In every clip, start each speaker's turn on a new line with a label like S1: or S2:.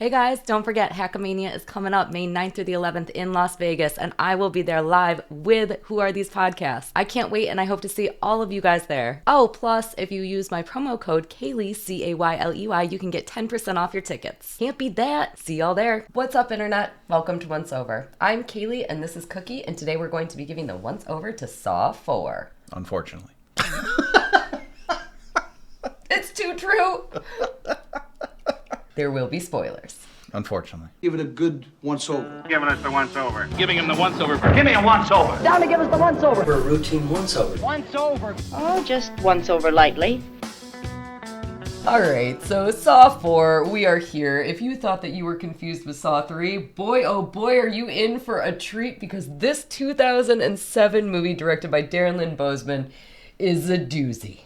S1: Hey guys, don't forget Hackamania is coming up May 9th through the 11th in Las Vegas, and I will be there live with Who Are These Podcasts. I can't wait, and I hope to see all of you guys there. Oh, plus, if you use my promo code Kaylee, Cayley, you can get 10% off your tickets. Can't beat that. See y'all there. What's up, Internet? Welcome to Once Over. I'm Kaylee, and this is Cookie, and today we're going to be giving the Once Over to Saw 4.
S2: Unfortunately.
S1: It's too true. There will be spoilers.
S2: Unfortunately.
S3: Give it a good once-over.
S4: Giving us the once-over.
S5: Giving him the once-over.
S4: Give me a once-over.
S6: Down to give us the once-over.
S3: For a routine once-over.
S4: Once-over.
S6: Oh, just once over lightly.
S1: Alright, so Saw 4, we are here. If you thought that you were confused with Saw 3, boy oh boy are you in for a treat, because this 2007 movie directed by Darren Lynn Bousman is a doozy.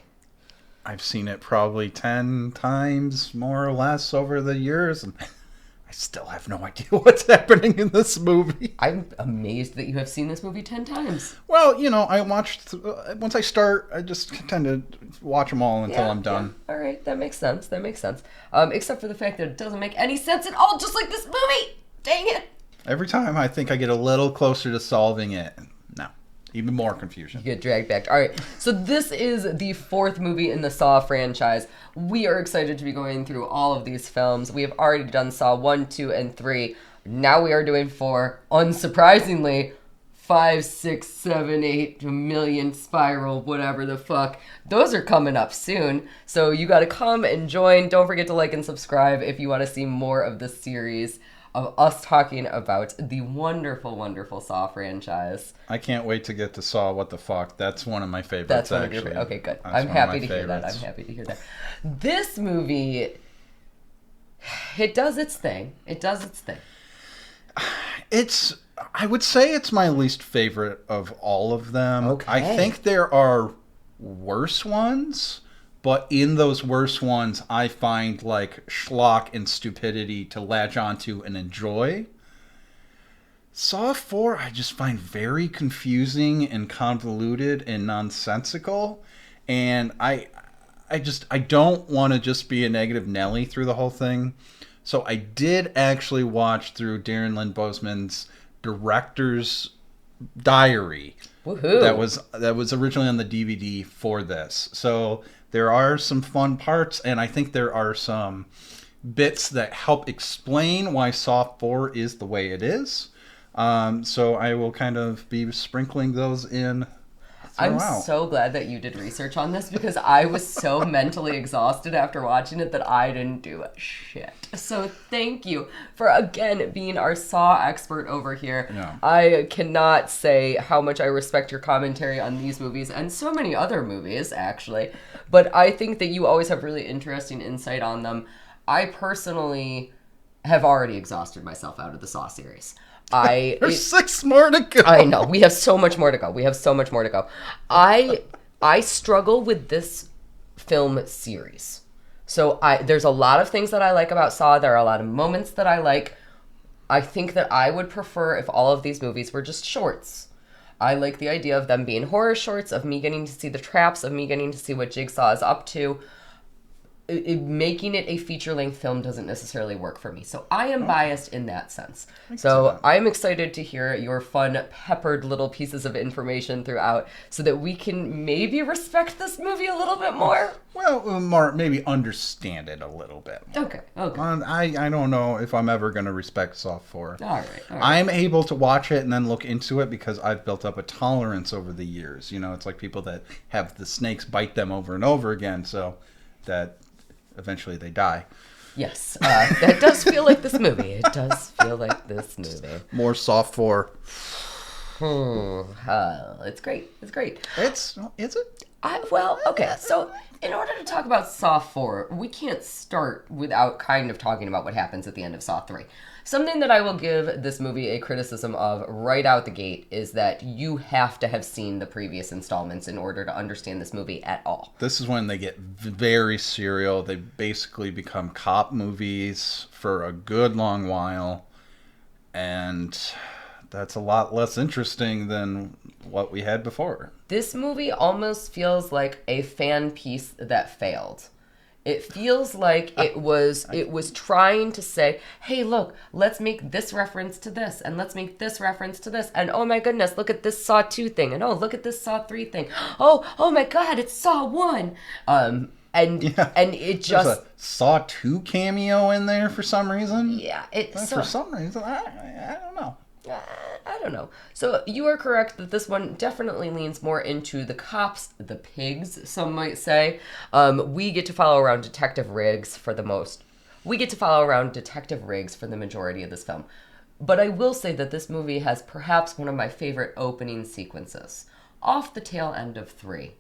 S2: I've seen it probably 10 times, more or less, over the years, and I still have no idea what's happening in this movie.
S1: I'm amazed that you have seen this movie 10 times.
S2: Well, you know, I watched, once I start, I just tend to watch them all until I'm done.
S1: Yeah. Alright, that makes sense, except for the fact that it doesn't make any sense at all, just like this movie! Dang it!
S2: Every time I think I get a little closer to solving it. No. Even more confusion.
S1: You get dragged back. All right, so this is the fourth movie in the Saw franchise. We are excited to be going through all of these films. We have already done Saw 1, 2, and 3. Now we are doing 4. Unsurprisingly, 5, 6, 7, 8, a million, Spiral, whatever the fuck. Those are coming up soon. So you got to come and join. Don't forget to like and subscribe if you want to see more of this series of us talking about the wonderful, wonderful Saw franchise.
S2: I can't wait to get to Saw What the Fuck. That's one of my favorites,
S1: That's one
S2: actually.
S1: of your okay, good.
S2: That's
S1: I'm
S2: one of
S1: happy
S2: my
S1: to hear that.
S2: favorites.
S1: I'm happy to hear that. This movie, it does its thing. It does its thing.
S2: I would say it's my least favorite of all of them.
S1: Okay.
S2: I think there are worse ones, but in those worse ones, I find like schlock and stupidity to latch onto and enjoy. Saw 4, I just find very confusing and convoluted and nonsensical. And I don't want to just be a negative Nelly through the whole thing. So I did actually watch through Darren Lynn Bousman's director's diary.
S1: Woohoo.
S2: That was originally on the DVD for this. So there are some fun parts, and I think there are some bits that help explain why Saw 4 is the way it is. So I will kind of be sprinkling those in
S1: I'm
S2: throughout.
S1: so glad that you did research on this, because I was so mentally exhausted after watching it that I didn't do a shit. So thank you for, again, being our Saw expert over here.
S2: Yeah.
S1: I cannot say how much I respect your commentary on these movies and so many other movies, actually. But I think that you always have really interesting insight on them. I personally have already exhausted myself out of the Saw series.
S2: There's 6 more to go.
S1: I know. We have so much more to go. I struggle with this film series. So there's a lot of things that I like about Saw. There are a lot of moments that I like. I think that I would prefer if all of these movies were just shorts. I like the idea of them being horror shorts, of me getting to see the traps, of me getting to see what Jigsaw is up to. Making it a feature-length film doesn't necessarily work for me. So I am biased in that sense. So I'm excited to hear your fun, peppered little pieces of information throughout so that we can maybe respect this movie a little bit more.
S2: Well, more maybe understand it a little bit more.
S1: Okay.
S2: I don't know if I'm ever going to respect Saw 4.
S1: All right.
S2: I'm able to watch it and then look into it because I've built up a tolerance over the years. You know, it's like people that have the snakes bite them over and over again, so that eventually they die.
S1: Yes, that does feel like this movie. It does feel like this movie.
S2: More Saw 4.
S1: It's great.
S2: Is it?
S1: Okay, so in order to talk about Saw 4, we can't start without kind of talking about what happens at the end of Saw 3. Something that I will give this movie a criticism of right out the gate is that you have to have seen the previous installments in order to understand this movie at all.
S2: This is when they get very serial. They basically become cop movies for a good long while. And that's a lot less interesting than what we had before.
S1: This movie almost feels like a fan piece that failed. It feels like it was trying to say, hey, look, let's make this reference to this, and let's make this reference to this, and oh my goodness, look at this Saw 2 thing, and oh, look at this Saw 3 thing. Oh my God, it's Saw 1. And it just...
S2: There's a Saw 2 cameo in there for some reason.
S1: Yeah.
S2: For some reason, I don't know.
S1: I don't know. So you are correct that this one definitely leans more into the cops, the pigs, some might say. We get to follow around Detective Riggs for the majority of this film. But I will say that this movie has perhaps one of my favorite opening sequences. Off the tail end of 3.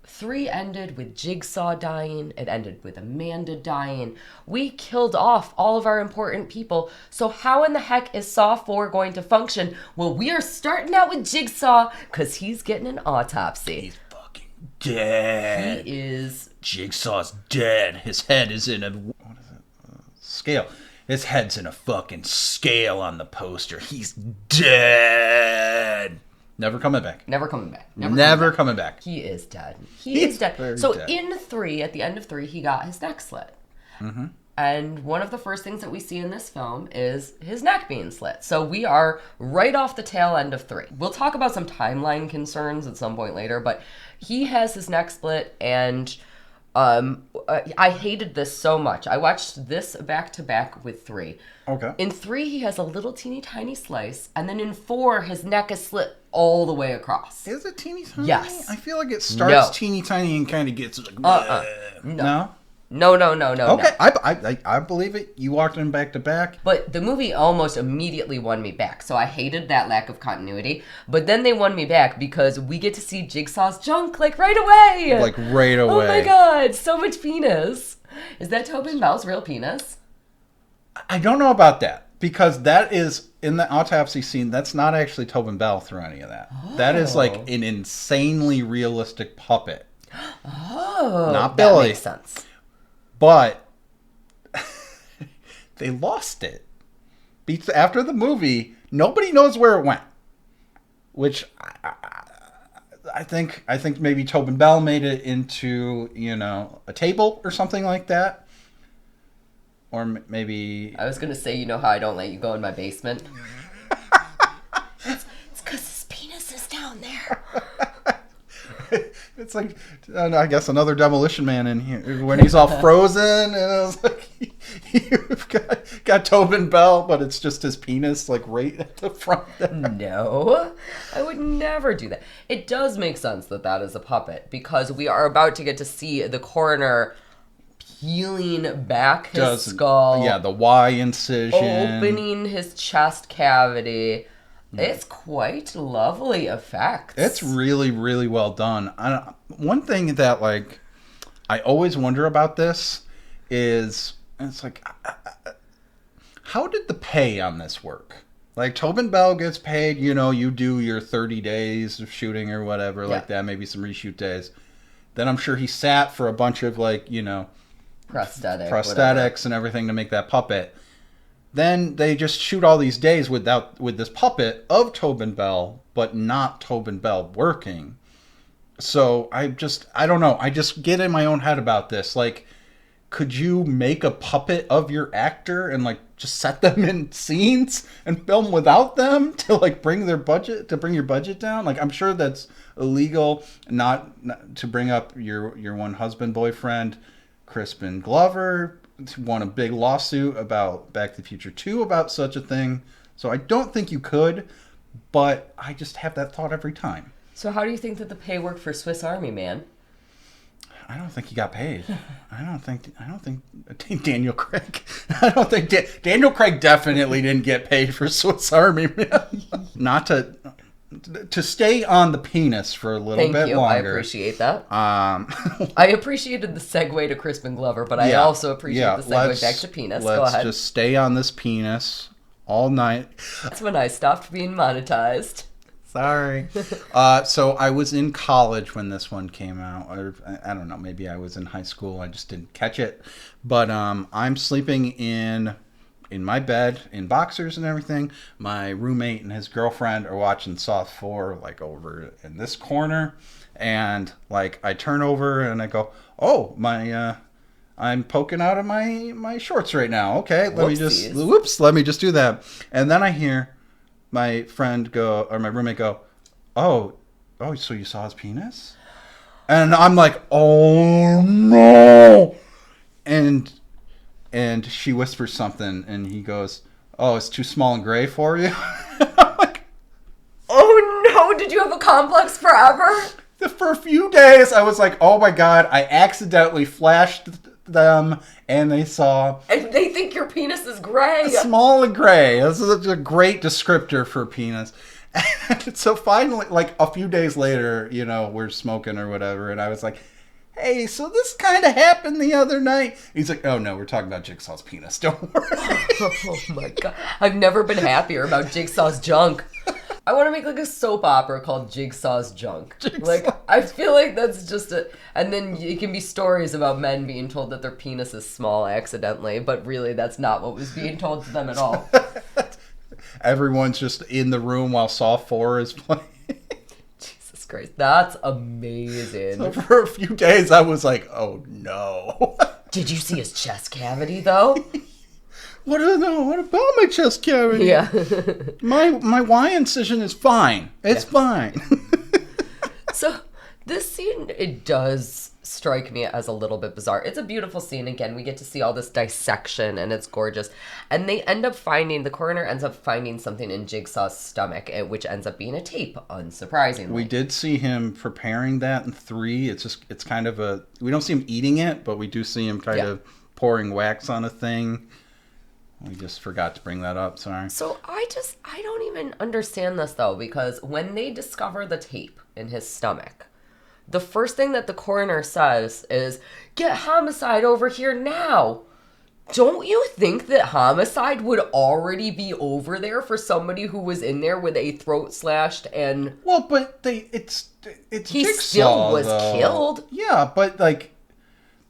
S1: 3 ended with Jigsaw dying. It ended with Amanda dying. We killed off all of our important people. So how in the heck is Saw 4 going to function? Well, we are starting out with Jigsaw because he's getting an autopsy.
S2: He's fucking dead.
S1: He is.
S2: Jigsaw's dead. His head is in a scale. His head's in a fucking scale on the poster. He's dead. Never coming back.
S1: Never coming back.
S2: Never coming back.
S1: He is dead. He is dead. So
S2: dead.
S1: in 3, at the end of 3, he got his neck slit.
S2: Mm-hmm.
S1: And one of the first things that we see in this film is his neck being slit. So we are right off the tail end of 3. We'll talk about some timeline concerns at some point later, but he has his neck split, and I hated this so much. I watched this back to back with 3.
S2: Okay.
S1: In 3, he has a little teeny tiny slice, and then in 4, his neck is slit all the way across.
S2: Is it teeny tiny?
S1: Yes.
S2: I feel like it starts teeny tiny and kind of gets like. No.
S1: No.
S2: Okay, I believe it. You walked in back to back.
S1: But the movie almost immediately won me back, so I hated that lack of continuity. But then they won me back because we get to see Jigsaw's junk, like, right away!
S2: Like, right away.
S1: Oh my god, so much penis. Is that Tobin Bell's real penis?
S2: I don't know about that, because that is, in the autopsy scene, that's not actually Tobin Bell through any of that. Oh. That is, like, an insanely realistic puppet.
S1: Oh,
S2: not Billy.
S1: That makes sense.
S2: But they lost it. After the movie, nobody knows where it went. Which I think maybe Tobin Bell made it into, a table or something like that. Or maybe...
S1: I was going to say, you know how I don't let you go in my basement? It's because his penis is down there.
S2: It's like, I guess, another Demolition Man in here when he's all frozen, and I was like, you've got Tobin Bell, but it's just his penis, like, right at the front there.
S1: No, I would never do that. It does make sense that is a puppet, because we are about to get to see the coroner peeling back his skull.
S2: Yeah, the Y incision.
S1: Opening his chest cavity. It's quite lovely effects.
S2: It's really, really well done. One thing that, like, I always wonder about this is, it's like, how did the pay on this work? Like, Tobin Bell gets paid, you do your 30 days of shooting or whatever, like that, maybe some reshoot days. Then I'm sure he sat for a bunch of, like, prosthetics and everything to make that puppet. Then they just shoot all these days with this puppet of Tobin Bell, but not Tobin Bell working. So I don't know. I just get in my own head about this. Like, could you make a puppet of your actor and, like, just set them in scenes and film without them to, like, bring your budget down? Like, I'm sure that's illegal. Not to bring up your one husband boyfriend, Crispin Glover, won a big lawsuit about Back to the Future 2 about such a thing. So I don't think you could, but I just have that thought every time.
S1: So how do you think that the pay worked for Swiss Army Man?
S2: I don't think he got paid. I don't think Daniel Craig. I don't think Daniel Craig definitely didn't get paid for Swiss Army Man. Not to stay on the penis for a little bit longer.
S1: I appreciate that. I appreciated the segue to Crispin Glover, but I also appreciate the segue back to penis. Go ahead.
S2: Let's just stay on this penis all night.
S1: That's when I stopped being monetized.
S2: Sorry. So I was in college when this one came out. Or, I don't know, maybe I was in high school. I just didn't catch it. But I'm sleeping in my bed in boxers and everything. My roommate and his girlfriend are watching Saw 4, like, over in this corner. And, like, I turn over and I go, oh, my I'm poking out of my shorts right now. Okay, let me
S1: Whoopsies.
S2: let me just do that. And then I hear my friend go, or my roommate go, oh, so you saw his penis? And I'm like, oh no. And she whispers something, and he goes, oh, it's too small and gray for you? I'm like,
S1: Oh no, did you have a complex forever?
S2: for a few days, I was like, oh my God, I accidentally flashed them, and they saw
S1: And they think your penis is gray.
S2: small and gray. This is a great descriptor for penis. And so finally, like a few days later, we're smoking or whatever, and I was like, hey, so this kind of happened the other night. He's like, oh no, we're talking about Jigsaw's penis. Don't worry.
S1: Oh my god. I've never been happier about Jigsaw's junk. I want to make like a soap opera called Jigsaw's Junk. Like, I feel like that's just and then it can be stories about men being told that their penis is small accidentally, but really that's not what was being told to them at all.
S2: Everyone's just in the room while Saw 4 is playing.
S1: Jesus Christ. That's amazing.
S2: So for a few days, I was like, oh no.
S1: Did you see his chest cavity though?
S2: What about my chest cavity?
S1: Yeah.
S2: My Y incision is fine. It's fine.
S1: So this scene, it does strike me as a little bit bizarre. It's a beautiful scene. Again, we get to see all this dissection and it's gorgeous. And the coroner ends up finding something in Jigsaw's stomach, which ends up being a tape, unsurprisingly.
S2: We did see him preparing that in 3. It's kind of we don't see him eating it, but we do see him kind of pouring wax on a thing. We just forgot to bring that up, sorry.
S1: So I don't even understand this though, because when they discover the tape in his stomach, the first thing that the coroner says is, get Homicide over here now. Don't you think that Homicide would already be over there for somebody who was in there with a throat slashed and...
S2: Well, but it's
S1: He
S2: Jigsaw,
S1: still was
S2: though.
S1: killed.
S2: Yeah, but like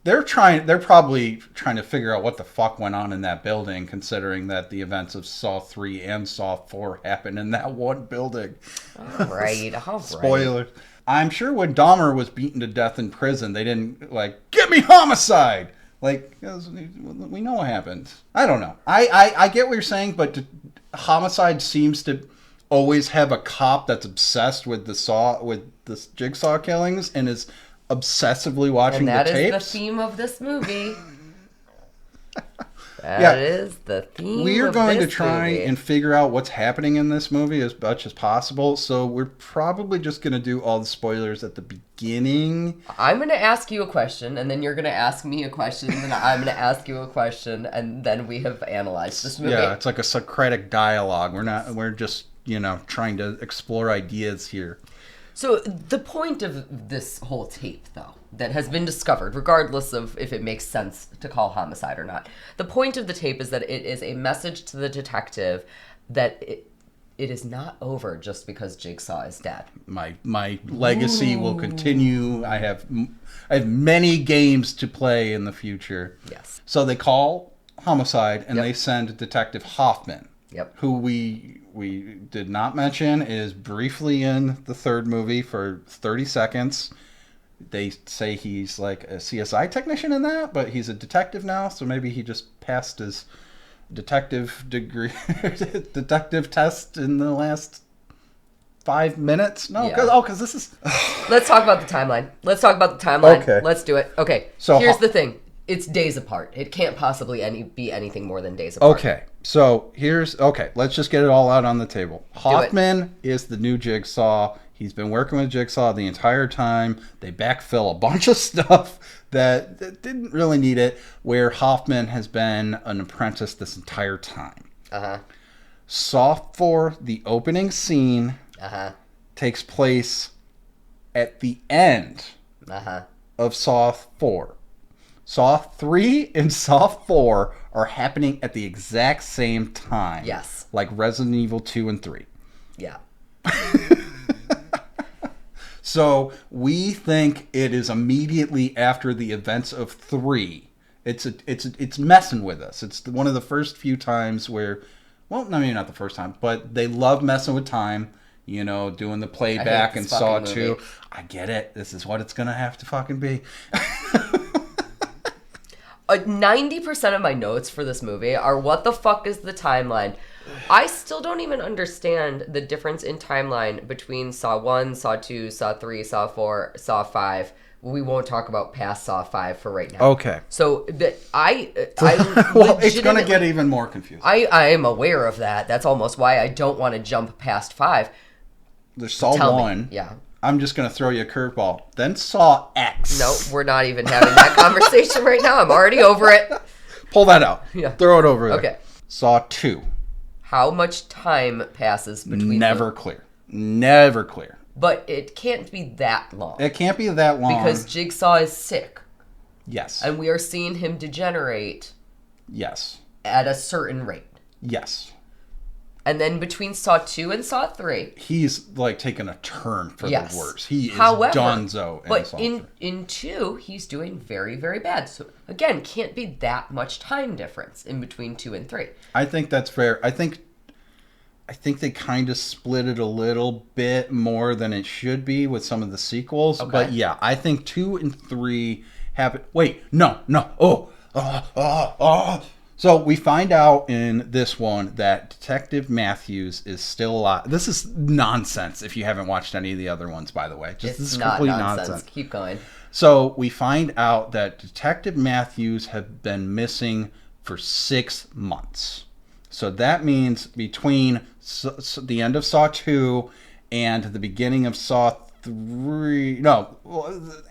S2: they're probably trying to figure out what the fuck went on in that building, considering that the events of Saw 3 and Saw 4 happened in that one building.
S1: All right.
S2: Spoiler. I'm sure when Dahmer was beaten to death in prison, they didn't get me Homicide. Like, 'cause we know what happened. I don't know. I get what you're saying, but Homicide seems to always have a cop that's obsessed with the Jigsaw killings and is obsessively watching the tapes.
S1: And that is the theme of this movie. That is the theme.
S2: We are going to
S1: this
S2: try
S1: movie.
S2: and figure out what's happening in this movie as much as possible. So we're probably just going to do all the spoilers at the beginning.
S1: I'm going to ask you a question, and then you're going to ask me a question, and then I'm going to ask you a question, and then we have analyzed this movie.
S2: Yeah, it's like a Socratic dialogue. We're just, trying to explore ideas here.
S1: So the point of this whole tape, though, that has been discovered, regardless of if it makes sense to call Homicide or not, the point of the tape is that it is a message to the detective that it is not over just because Jigsaw is dead.
S2: My legacy will continue. I have many games to play in the future.
S1: Yes.
S2: So they call Homicide, and they send Detective Hoffman, who we did not mention is briefly in the third movie for 30 seconds. They say he's like a CSI technician in that, but he's a detective now, so maybe he just passed his detective degree, detective test in the last 5 minutes. No, because this is...
S1: Let's talk about the timeline.
S2: Okay.
S1: Let's do it. Okay,
S2: So
S1: here's the thing. It's days apart. It can't possibly be anything more than days apart.
S2: Okay, so let's just get it all out on the table. Hoffman is the new Jigsaw. He's been working with Jigsaw the entire time. They backfill a bunch of stuff that didn't really need it, where Hoffman has been an apprentice this entire time. Saw 4, the opening scene, takes place at the end of Saw 4. Saw 3 and Saw 4 are happening at the exact same time.
S1: Yes.
S2: Like Resident Evil 2 and 3.
S1: Yeah.
S2: So we think it is immediately after the events of 3. It's messing with us. It's one of the first few times where, well, maybe not the first time, but they love messing with time. Doing the playback and Saw 2.
S1: Movie.
S2: I get it. This is what it's gonna have to fucking be.
S1: 90% of my notes for this movie are what the fuck is the timeline? I still don't even understand the difference in timeline between Saw 1, Saw 2, Saw 3, Saw 4, Saw 5. We won't talk about past Saw 5 for right now.
S2: Okay.
S1: So I
S2: Well, it's going to get even more confusing.
S1: I am aware of that. That's almost why I don't want to jump past 5.
S2: There's Saw
S1: Tell
S2: 1.
S1: me. Yeah.
S2: I'm just going to throw you a curveball. Then Saw X.
S1: No, we're not even having that conversation right now. I'm already over it.
S2: Pull that out.
S1: Yeah.
S2: Throw it over there.
S1: Okay.
S2: Saw 2.
S1: How much time passes between
S2: Never clear. Never clear.
S1: But it can't be that long.
S2: It can't be that long.
S1: Because Jigsaw is sick.
S2: Yes.
S1: And we are seeing him degenerate
S2: Yes.
S1: at a certain rate.
S2: Yes.
S1: And then between Saw 2 and Saw 3...
S2: He's, like, taking a turn for the worse. He is
S1: However,
S2: donezo in Saw 3.
S1: in 2, he's doing very, very bad. So, again, can't be that much time difference in between 2 and 3.
S2: I think that's fair. I think they kind of split it a little bit more than it should be with some of the sequels.
S1: Okay.
S2: But, yeah, I think 2 and 3 happen... Wait, no. So we find out in this one that Detective Matthews is still alive. This is nonsense if you haven't watched any of the other ones, by the way. This
S1: It's
S2: is
S1: not
S2: complete
S1: nonsense. Keep going.
S2: So we find out that Detective Matthews had been missing for 6 months. So that means between the end of Saw 2 and the beginning of Saw 3... No,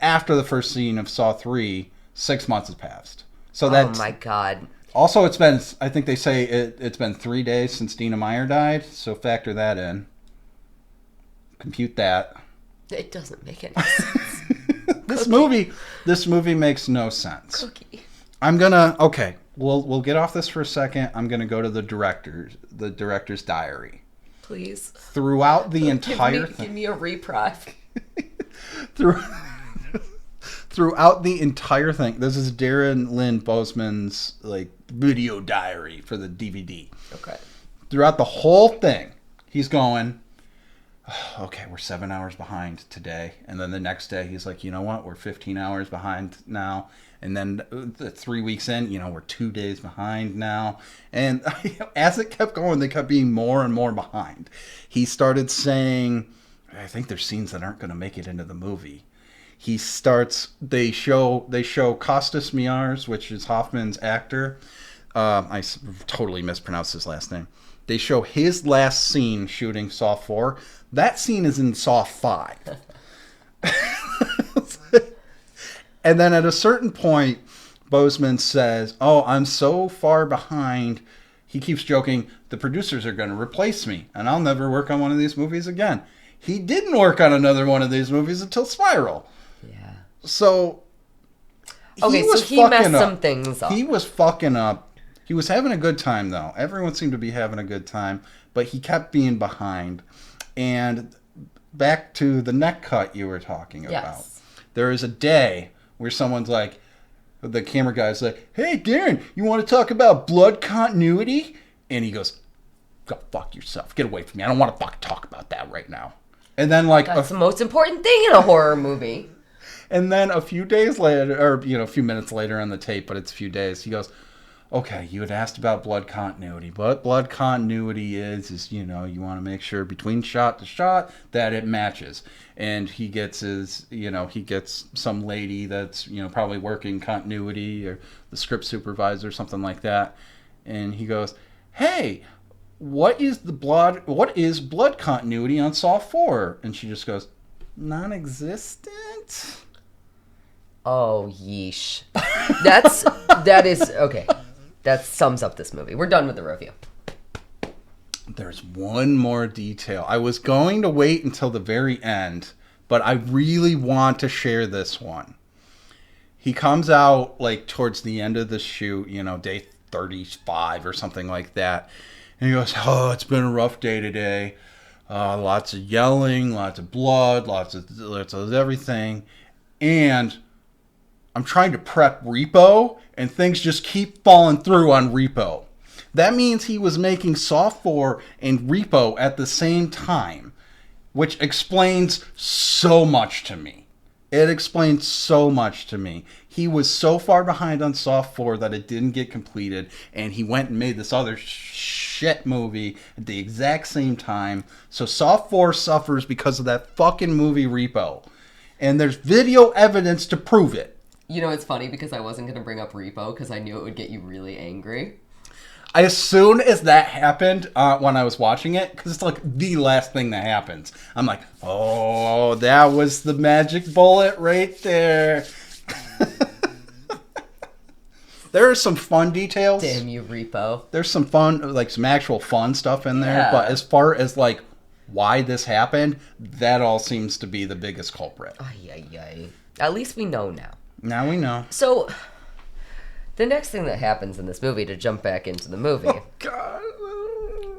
S2: after the first scene of Saw 3, 6 months has passed. So that's...
S1: Oh, my God.
S2: Also, it's been, I think they say it's been 3 days since Dina Meyer died, so factor that in. Compute that.
S1: It doesn't make any sense.
S2: This movie makes no sense.
S1: Cookie.
S2: Okay, we'll get off this for a second. I'm gonna go to the director's diary.
S1: Please.
S2: Throughout the entire
S1: Give me a reprieve.
S2: Throughout the entire thing, this is Darren Lynn Bousman's like video diary for the DVD.
S1: Okay.
S2: Throughout the whole thing, he's going, okay, we're 7 hours behind today. And then the next day, he's like, you know what? We're 15 hours behind now. And then 3 weeks in, we're 2 days behind now. And as it kept going, they kept being more and more behind. He started saying, I think there's scenes that aren't going to make it into the movie. They show Costas Miars, which is Hoffman's actor. I totally mispronounced his last name. They show his last scene shooting Saw 4. That scene is in Saw 5. And then at a certain point, Bousman says, I'm so far behind. He keeps joking, the producers are going to replace me, and I'll never work on one of these movies again. He didn't work on another one of these movies until Spiral.
S1: Yeah.
S2: So
S1: he messed some things up.
S2: He was fucking up. He was having a good time, though. Everyone seemed to be having a good time, but he kept being behind. And back to the neck cut you were talking about.
S1: Yes.
S2: There is a day where someone's like, the camera guy's like, hey, Darren, you want to talk about blood continuity? And he goes, go fuck yourself. Get away from me. I don't want to fucking talk about that right now. And then
S1: that's the most important thing in a horror movie.
S2: And then a few days later, or a few minutes later on the tape, but it's a few days, he goes, okay, you had asked about blood continuity. What blood continuity is you want to make sure between shot to shot that it matches. And he gets some lady that's, probably working continuity or the script supervisor, something like that. And he goes, hey, what is blood continuity on Saw 4? And she just goes, non-existent?
S1: Oh, yeesh. That is, okay. That sums up this movie. We're done with the review.
S2: There's one more detail. I was going to wait until the very end, but I really want to share this one. He comes out like towards the end of the shoot, day 35 or something like that. And he goes, it's been a rough day today. Lots of yelling, lots of blood, lots of everything. And I'm trying to prep Repo, and things just keep falling through on Repo. That means he was making Saw 4 and Repo at the same time, which explains so much to me. It explains so much to me. he was so far behind on Saw 4 that it didn't get completed, and he went and made this other shit movie at the exact same time. So Saw 4 suffers because of that fucking movie repo. And there's video evidence to prove it.
S1: You know, it's funny because I wasn't going to bring up repo because I knew it would get you really angry.
S2: As soon as that happened, when I was watching it, because it's like the last thing that happens, I'm like, oh, that was the magic bullet right there. There are some fun details.
S1: Damn you, repo.
S2: There's some fun, like some actual fun stuff in there.
S1: Yeah.
S2: But as far as like why this happened, that all seems to be the biggest culprit.
S1: Ay, ay, ay. At least we know now.
S2: Now we know.
S1: So, the next thing that happens in this movie, to jump back into the movie,
S2: God.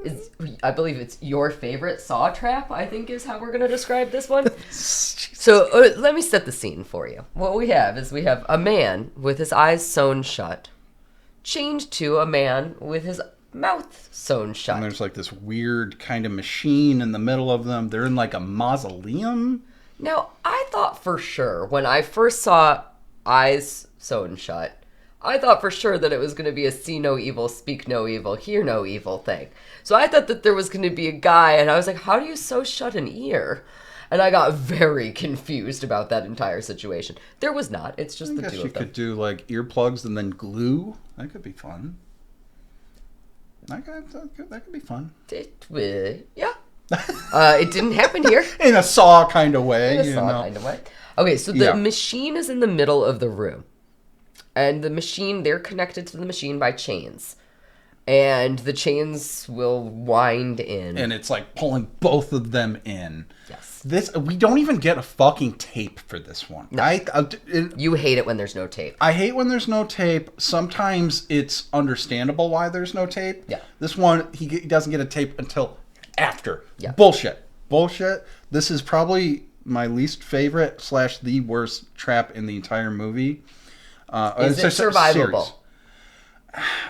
S1: is, I believe it's your favorite saw trap, I think is how we're going to describe this one. So, let me set the scene for you. What we have is we have a man with his eyes sewn shut, chained to a man with his mouth sewn shut.
S2: And there's like this weird kind of machine in the middle of them. They're in like a mausoleum.
S1: Now, I thought for sure, when I first saw eyes sewn shut, I thought for sure that it was going to be a see no evil, speak no evil, hear no evil thing. So I thought that there was going to be a guy, and I was like, how do you sew shut an ear? And I got very confused about that entire situation. There was not. It's just the
S2: I guess
S1: two
S2: you
S1: of them.
S2: could do like earplugs and then glue. That could be fun. That could be fun.
S1: Yeah. It didn't happen here.
S2: In a Saw kind of way,
S1: In a
S2: you
S1: saw
S2: know.
S1: kind of way. Okay, so the machine is in the middle of the room. And the machine, they're connected to the machine by chains. And the chains will wind in.
S2: And it's like pulling both of them in.
S1: Yes.
S2: We don't even get a fucking tape for this one.
S1: No. You hate it when there's no tape.
S2: I hate when there's no tape. Sometimes it's understandable why there's no tape.
S1: Yeah.
S2: This one, he doesn't get a tape until after.
S1: Yeah.
S2: Bullshit. This is probably my least favorite / the worst trap in the entire movie.
S1: Is it survivable?
S2: Series.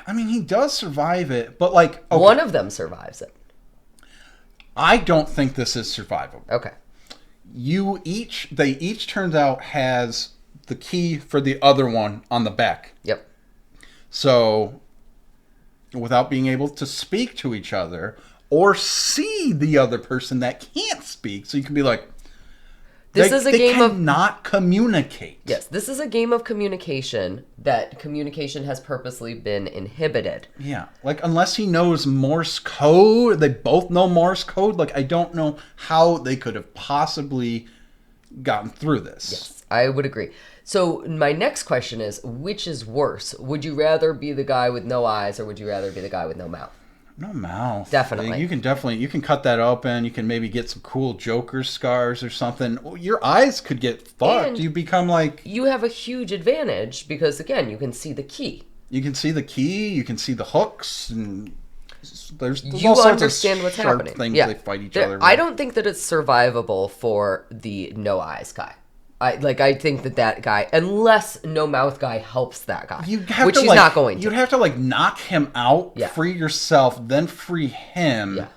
S2: I mean, he does survive it, but like... Okay,
S1: one of them survives it.
S2: I don't think this is survivable.
S1: Okay.
S2: They each turns out has the key for the other one on the back.
S1: Yep.
S2: So, without being able to speak to each other or see the other person that can't speak, so you can be like,
S1: This is a game of
S2: not communicate.
S1: Yes, this is a game of communication that communication has purposely been inhibited.
S2: Yeah, like unless he knows Morse code, they both know Morse code. Like I don't know how they could have possibly gotten through this.
S1: Yes, I would agree. So my next question is, which is worse? Would you rather be the guy with no eyes, or would you rather be the guy with no mouth?
S2: No mouth.
S1: Definitely.
S2: You can cut that open. You can maybe get some cool Joker scars or something. Your eyes could get fucked.
S1: And
S2: you become like...
S1: You have a huge advantage because, again, you can see the key.
S2: You can see the key. You can see the hooks. And there's
S1: You
S2: all sorts
S1: understand
S2: of
S1: what's
S2: sharp
S1: happening.
S2: things
S1: Yeah.
S2: they fight each
S1: There-
S2: other with.
S1: I don't think that it's survivable for the no eyes guy. I think that guy, unless no mouth guy helps that guy, which he's not going to.
S2: You'd have to like knock him out,
S1: Yeah.
S2: free yourself, then free him.
S1: Yeah.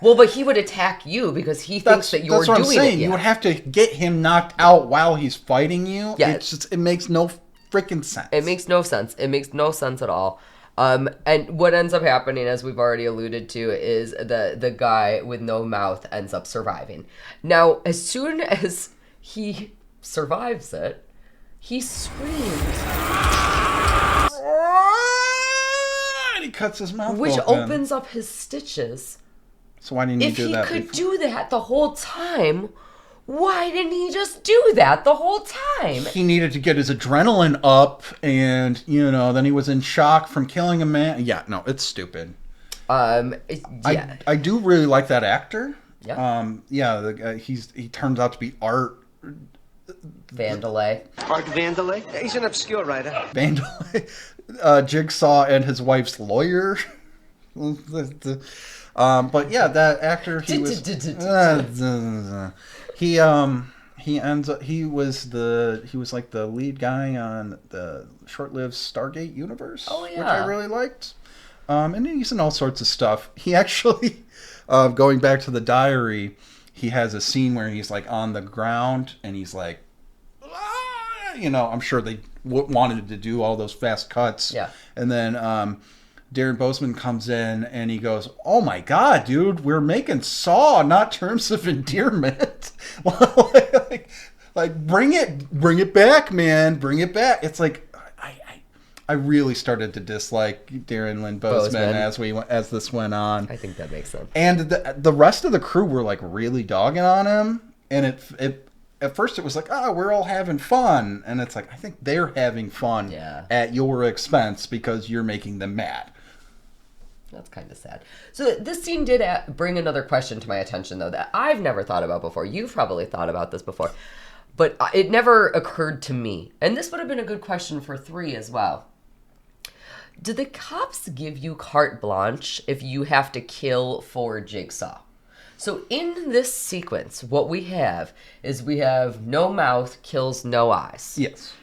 S1: Well, but he would attack you because he thinks that you're
S2: that's what
S1: doing
S2: I'm saying.
S1: it. Yeah.
S2: You would have to get him knocked out while he's fighting you.
S1: Yeah.
S2: It makes no freaking sense.
S1: It makes no sense. It makes no sense at all. And what ends up happening, as we've already alluded to, is the guy with no mouth ends up surviving. Now, as soon as he survives it, he screams.
S2: And he cuts his mouth
S1: Which
S2: open.
S1: opens up his stitches.
S2: So why didn't he
S1: If
S2: do
S1: he
S2: that
S1: could
S2: before?
S1: do that the whole time, why didn't he just do that the whole time?
S2: He needed to get his adrenaline up, and then he was in shock from killing a man. Yeah, no, it's stupid.
S1: Yeah.
S2: I do really like that actor.
S1: Yeah.
S2: The guy, he turns out to be Art
S1: Vandalay.
S3: Art Vandalay? He's an obscure writer.
S2: Vandalay, Jigsaw, and his wife's lawyer. But yeah, that actor, he was he was like the lead guy on the short-lived Stargate universe,
S1: Oh, yeah.
S2: which I really liked. And he's in all sorts of stuff. He actually, going back to the diary, he has a scene where he's like on the ground and he's like, I'm sure they wanted to do all those fast cuts.
S1: Yeah.
S2: And then Darren Boseman comes in and he goes, "Oh my God, dude, we're making Saw, not Terms of Endearment." like bring it back, man, bring it back. It's like I really started to dislike Darren Lynn Boseman as this went on.
S1: I think that makes sense.
S2: And the rest of the crew were like really dogging on him, and it at first it was like, we're all having fun, and it's like, I think they're having fun at your expense because you're making them mad.
S1: That's kind of sad. So this scene did bring another question to my attention, though, that I've never thought about before. You've probably thought about this before, but it never occurred to me. And this would have been a good question for 3 as well. Did the cops give you carte blanche if you have to kill for Jigsaw? So in this sequence, what we have is no mouth kills no eyes.
S2: Yes.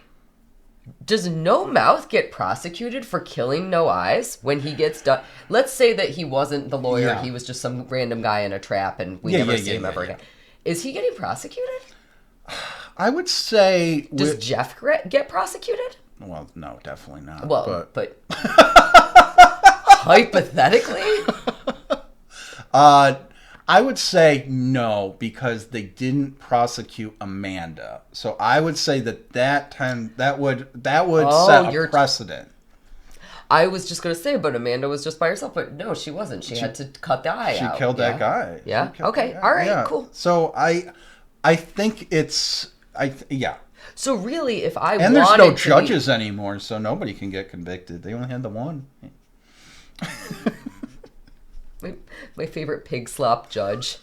S1: Does no mouth get prosecuted for killing no eyes when he gets done? Let's say that he wasn't the lawyer.
S2: Yeah.
S1: He was just some random guy in a trap and we never see him ever again. Is he getting prosecuted?
S2: I would say...
S1: Does Jeff get prosecuted?
S2: Well, no, definitely not.
S1: Well, but hypothetically?
S2: I would say no, because they didn't prosecute Amanda. So I would say that time that would set a precedent.
S1: I was just going to say, but Amanda was just by herself. But no, she wasn't. She had to cut the eye out.
S2: She killed that guy.
S1: Yeah. Okay. All right. Cool.
S2: So I think it's yeah.
S1: So really, if I
S2: and there's no judges anymore, so nobody can get convicted. They only had the one.
S1: My favorite pig slop judge.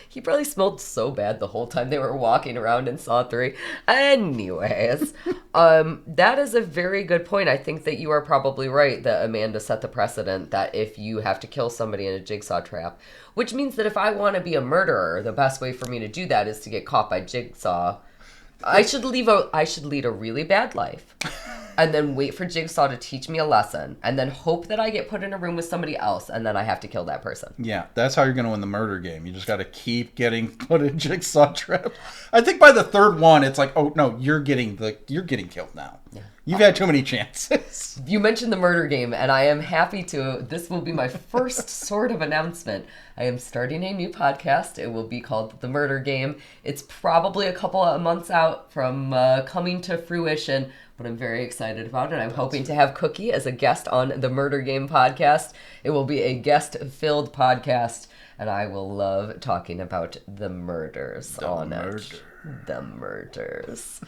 S1: He probably smelled so bad the whole time they were walking around in Saw 3. Anyways, that is a very good point. I think that you are probably right that Amanda set the precedent that if you have to kill somebody in a jigsaw trap, which means that if I want to be a murderer, the best way for me to do that is to get caught by Jigsaw. I should lead a really bad life and then wait for Jigsaw to teach me a lesson and then hope that I get put in a room with somebody else and then I have to kill that person.
S2: Yeah, that's how you're going to win the murder game. You just got to keep getting put in Jigsaw trap. I think by the third one, it's like, oh no, you're getting killed now. Yeah. You've had too many chances.
S1: You mentioned the murder game, and I am happy to. This will be my first sort of announcement. I am starting a new podcast. It will be called The Murder Game. It's probably a couple of months out from coming to fruition, but I'm very excited about it. I'm hoping to have Cookie as a guest on The Murder Game podcast. It will be a guest-filled podcast, and I will love talking about the murders on it. The murders.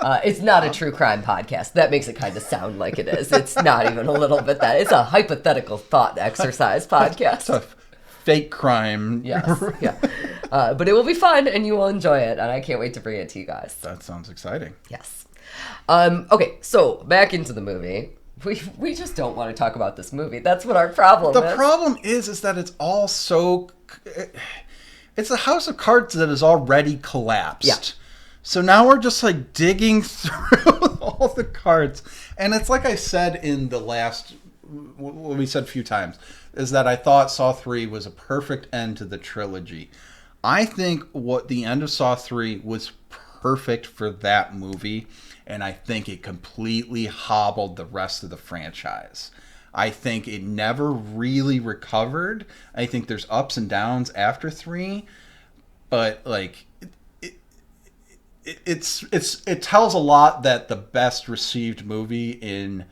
S1: It's not a true crime podcast. That makes it kind of sound like it is. It's not even a little bit that. It's a hypothetical thought exercise podcast.
S2: It's a fake crime.
S1: Yes. Yeah. But it will be fun and you will enjoy it. And I can't wait to bring it to you guys.
S2: That sounds exciting.
S1: Yes. Okay. So back into the movie. We just don't want to talk about this movie. That's what our problem is.
S2: The problem is that it's all so... It's a house of cards that is already collapsed.
S1: Yeah.
S2: So now we're just like digging through all the cards. And it's like I said in the last, what we said a few times, is that I thought Saw 3 was a perfect end to the trilogy. I think what the end of Saw 3 was perfect for that movie. And I think it completely hobbled the rest of the franchise. I think it never really recovered. I think there's ups and downs after 3, but like it tells a lot that the best received movie in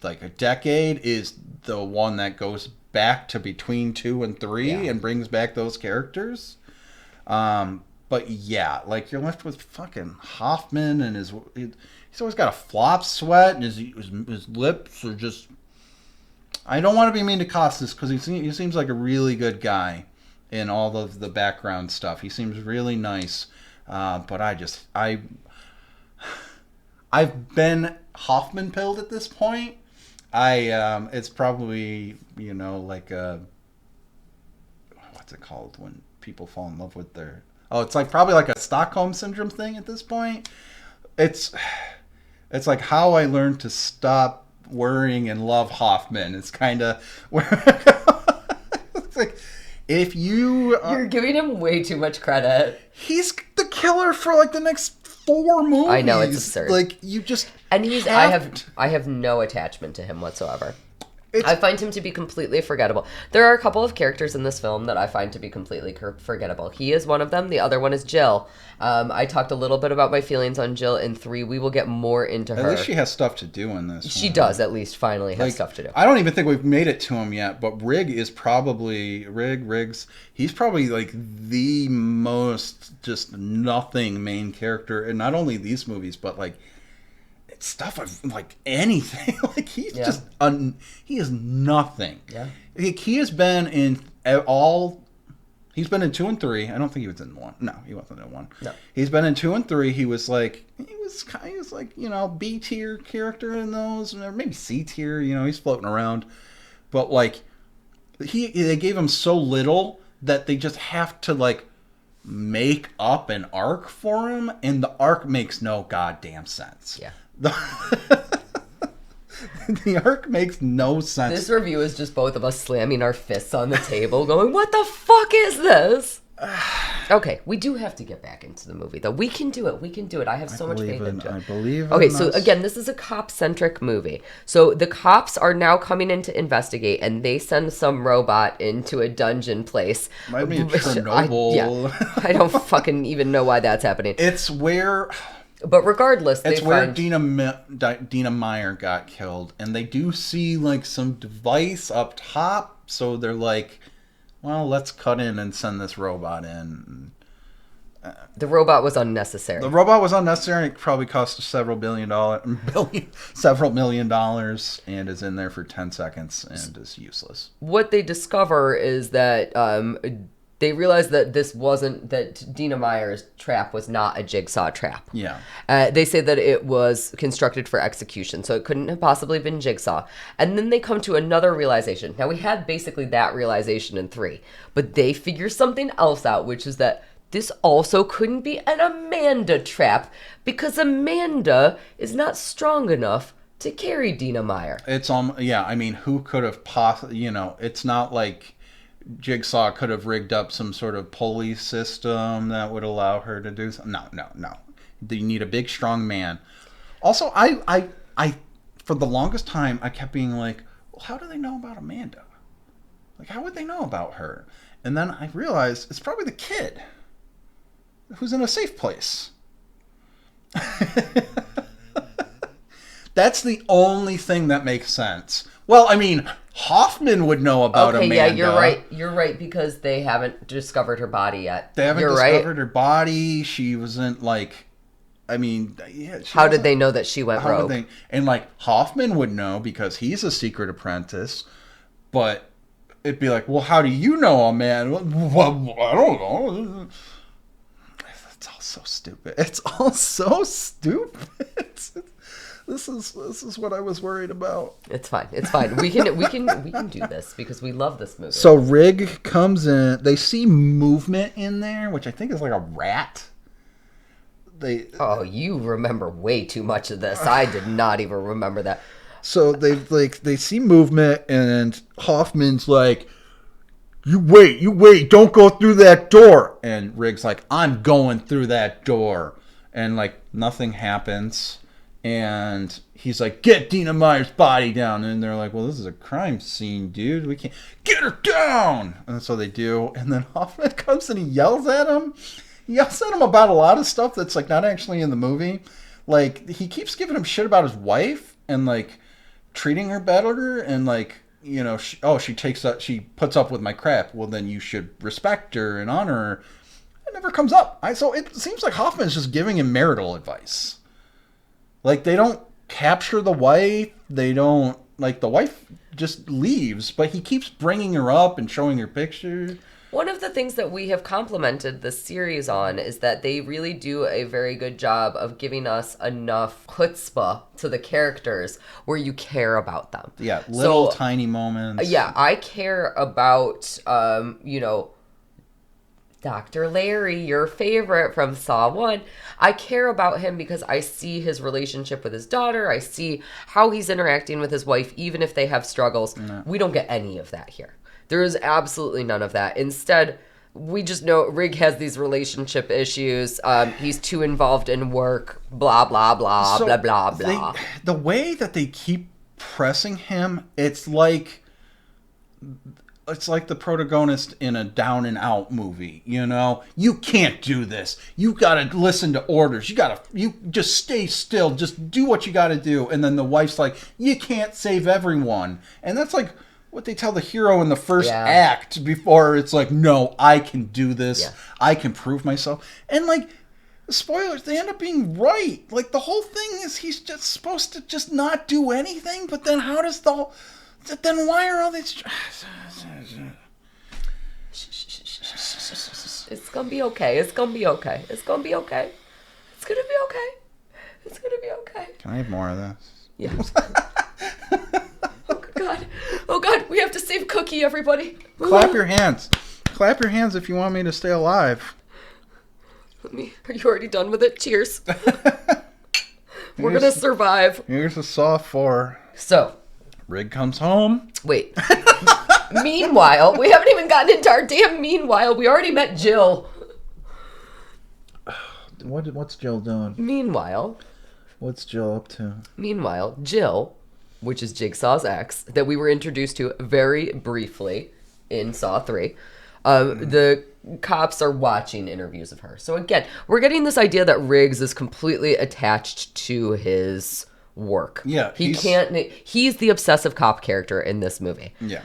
S2: like a decade is the one that goes back to between 2 and 3 and brings back those characters. But yeah, like you're left with fucking Hoffman and he's always got a flop sweat and his lips are just. I don't want to be mean to Costas because he seems like a really good guy in all of the background stuff. He seems really nice, but I've been Hoffman pilled at this point. It's probably like what's it called when people fall in love with their it's like probably like a Stockholm syndrome thing at this point. It's like how I learned to stop worrying and love Hoffman. It's kind of where it's like if you're
S1: giving him way too much credit.
S2: He's the killer for like the next 4 movies.
S1: I know, it's absurd.
S2: Like, you just
S1: And I have no attachment to him whatsoever. I find him to be completely forgettable. There are a couple of characters in this film that I find to be completely forgettable. He is one of them. The other one is Jill. I talked a little bit about my feelings on Jill in 3. We will get more into her.
S2: At least she has stuff to do in this.
S1: She does, at least, finally have stuff to do.
S2: I don't even think we've made it to him yet, but Rigg is probably... Riggs, he's probably, like, the most just nothing main character in not only these movies, but, like, stuff of like anything. Like he's just he is nothing.
S1: Yeah.
S2: Like, he has been in all. He's been in 2 and 3. I don't think he was in 1. No, he wasn't in 1.
S1: No.
S2: He's been in 2 and 3. He was like you know, B tier character in those, or maybe C tier. You know, he's floating around, but like they gave him so little that they just have to like make up an arc for him, and the arc makes no goddamn sense.
S1: Yeah.
S2: The arc makes no sense.
S1: This review is just both of us slamming our fists on the table going, what the fuck is this? Okay, we do have to get back into the movie, though. We can do it. I have so much faith into it.
S2: I believe
S1: Okay,
S2: in
S1: so
S2: us.
S1: again, this is a cop-centric movie. So the cops are now coming in to investigate, and they send some robot into a dungeon place.
S2: Might be Chernobyl.
S1: I don't fucking even know why that's happening.
S2: It's where...
S1: But regardless,
S2: it's where Dina Meyer got killed, and they do see like some device up top, so they're like, well, let's cut in and send this robot in.
S1: The robot was unnecessary.
S2: The robot was unnecessary, and it probably cost several million dollars, and is in there for 10 seconds and is useless.
S1: What they discover is that they realize that Dina Meyer's trap was not a jigsaw trap.
S2: Yeah.
S1: They say that it was constructed for execution, so it couldn't have possibly been jigsaw. And then they come to another realization. Now, we had basically that realization in 3, but they figure something else out, which is that this also couldn't be an Amanda trap, because Amanda is not strong enough to carry Dina Meyer.
S2: It's I mean, who could have possibly, you know, it's not like Jigsaw could have rigged up some sort of pulley system that would allow her to do something. No. You need a big, strong man. Also, I for the longest time, I kept being like, well, how do they know about Amanda? Like, how would they know about her? And then I realized it's probably the kid who's in a safe place. That's the only thing that makes sense. Well, I mean, Hoffman would know about Amanda.
S1: Okay, yeah, you're right, because they haven't discovered her body yet.
S2: They haven't discovered her body. She wasn't like, I mean, yeah.
S1: How did they know that she went rogue?
S2: And like Hoffman would know because he's a secret apprentice, but it'd be like, well, how do you know Amanda? Well, I don't know. It's all so stupid. This is what I was worried about.
S1: It's fine. We can do this because we love this movie.
S2: So Rigg comes in. They see movement in there, which I think is like a rat.
S1: You remember way too much of this. I did not even remember that.
S2: So they see movement, and Hoffman's like, You wait, don't go through that door. And Rigg's like, I'm going through that door. And like nothing happens. And he's like, get Dina Meyer's body down. And they're like, well, this is a crime scene, dude. We can't get her down. And so they do. And then Hoffman comes and he yells at him. He yells at him about a lot of stuff that's like not actually in the movie. Like he keeps giving him shit about his wife and like treating her better. And like, you know, she puts up with my crap. Well, then you should respect her and honor her. It never comes up. So it seems like Hoffman's just giving him marital advice. Like, they don't capture the wife. They don't, like, the wife just leaves, but he keeps bringing her up and showing her pictures.
S1: One of the things that we have complimented this series on is that they really do a very good job of giving us enough chutzpah to the characters where you care about them.
S2: Yeah, little tiny moments.
S1: Yeah, I care about, Dr. Larry, your favorite from Saw 1. I care about him because I see his relationship with his daughter. I see how he's interacting with his wife, even if they have struggles. No. We don't get any of that here. There is absolutely none of that. Instead, we just know Rigg has these relationship issues. He's too involved in work. Blah blah blah blah blah blah.
S2: The way that they keep pressing him, it's like the protagonist in a Down and Out movie. You know, you can't do this. You gotta listen to orders. You just stay still. Just do what you gotta do. And then the wife's like, you can't save everyone. And that's like what they tell the hero in the first act before it's like, no, I can do this. Yeah. I can prove myself. And like, spoilers, they end up being right. Like, the whole thing is he's just supposed to just not do anything. But then how does then why are all these...
S1: It's gonna be okay. It's gonna be okay. It's gonna be okay. It's gonna be okay. It's gonna be okay.
S2: Can I have more of this?
S1: Yeah. Oh God. Oh God. We have to save Cookie, everybody.
S2: Clap your hands. Clap your hands if you want me to stay alive.
S1: Are you already done with it? Cheers. We're gonna survive.
S2: Here's a Saw 4.
S1: So.
S2: Rigg comes home.
S1: Wait. Meanwhile, we haven't even gotten into our damn meanwhile. We already met Jill.
S2: What's Jill doing?
S1: Meanwhile.
S2: What's Jill up to?
S1: Meanwhile, Jill, which is Jigsaw's ex, that we were introduced to very briefly in Saw 3, the cops are watching interviews of her. So again, we're getting this idea that Riggs is completely attached to his work.
S2: Yeah.
S1: He's the obsessive cop character in this movie.
S2: Yeah.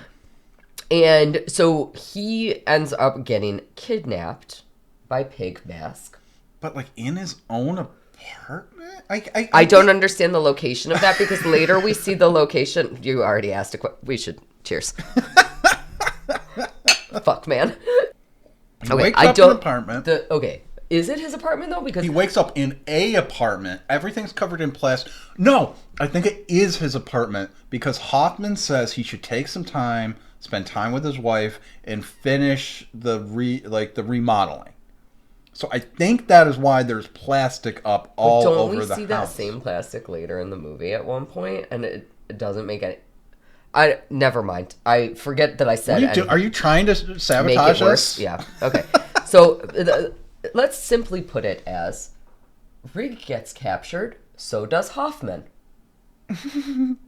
S1: And so he ends up getting kidnapped by Pig Mask.
S2: But like in his own apartment?
S1: I don't understand the location of that, because later we see the location. You already asked a question. We should cheers. Fuck, man.
S2: He wakes up in an apartment.
S1: Okay. Is it his apartment, though? Because
S2: he wakes up in a apartment. Everything's covered in plastic. No, I think it is his apartment, because Hoffman says he should take some time, spend time with his wife, and finish the remodeling. So I think that is why there's plastic up all over the house. Don't we see that
S1: same plastic later in the movie at one point, and it doesn't make any... Never mind. I forget that I said...
S2: Are you trying to sabotage us?
S1: Yeah. Okay. So... Let's simply put it as Rigg gets captured, so does Hoffman.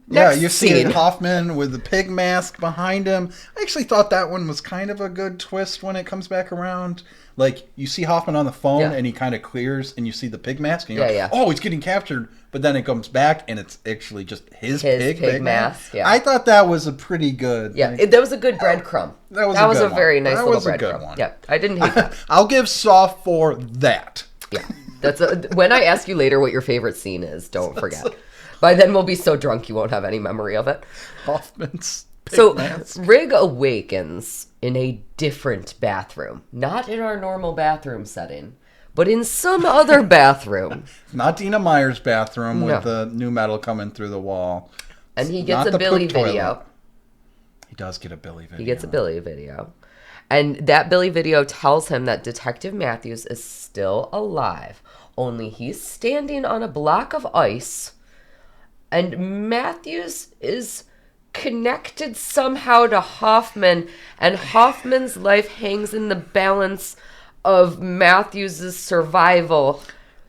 S2: Yeah, you see Hoffman with the pig mask behind him. I actually thought that one was kind of a good twist when it comes back around. Like, you see Hoffman on the phone, and he kind of clears, and you see the pig mask, and you're like, oh, he's getting captured. But then it comes back, and it's actually just his pig mask.
S1: Yeah.
S2: I thought that was a pretty good...
S1: Yeah, that was a good breadcrumb. That was a very nice little breadcrumb. Yeah, I didn't hate that.
S2: I'll give Saw 4 that.
S1: Yeah, when I ask you later what your favorite scene is, don't forget. By then we'll be so drunk you won't have any memory of it.
S2: Hoffman's pig mask.
S1: Rigg awakens in a different bathroom. Not in our normal bathroom setting, but in some other bathroom.
S2: Not Dina Meyer's bathroom with the new metal coming through the wall.
S1: And he gets a Billy video.
S2: He does get a Billy video.
S1: He gets a Billy video. And that Billy video tells him that Detective Matthews is still alive. Only he's standing on a block of ice. And Matthews is connected somehow to Hoffman. And Hoffman's life hangs in the balance of Matthews' survival.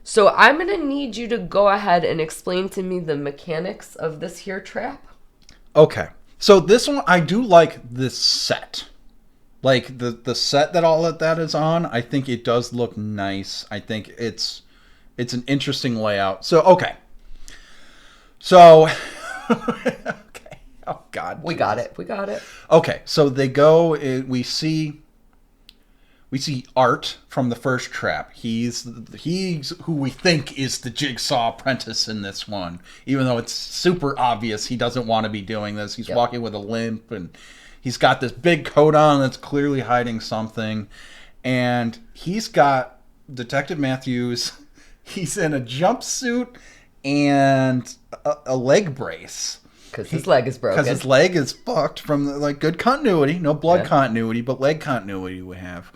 S1: So I'm going to need you to go ahead and explain to me the mechanics of this here trap.
S2: Okay. So this one, I do like this set. Like the set that all of that is on, I think it does look nice. I think it's an interesting layout. So, okay. So, okay. Oh, God.
S1: We got it.
S2: Okay. So they go, we see Art from the first trap. He's who we think is the Jigsaw apprentice in this one. Even though it's super obvious he doesn't want to be doing this. He's walking with a limp, and he's got this big coat on that's clearly hiding something. And he's got Detective Matthews. He's in a jumpsuit and a leg brace.
S1: Because his leg is broken.
S2: Because his leg is fucked from good continuity. No blood continuity, but leg continuity we have.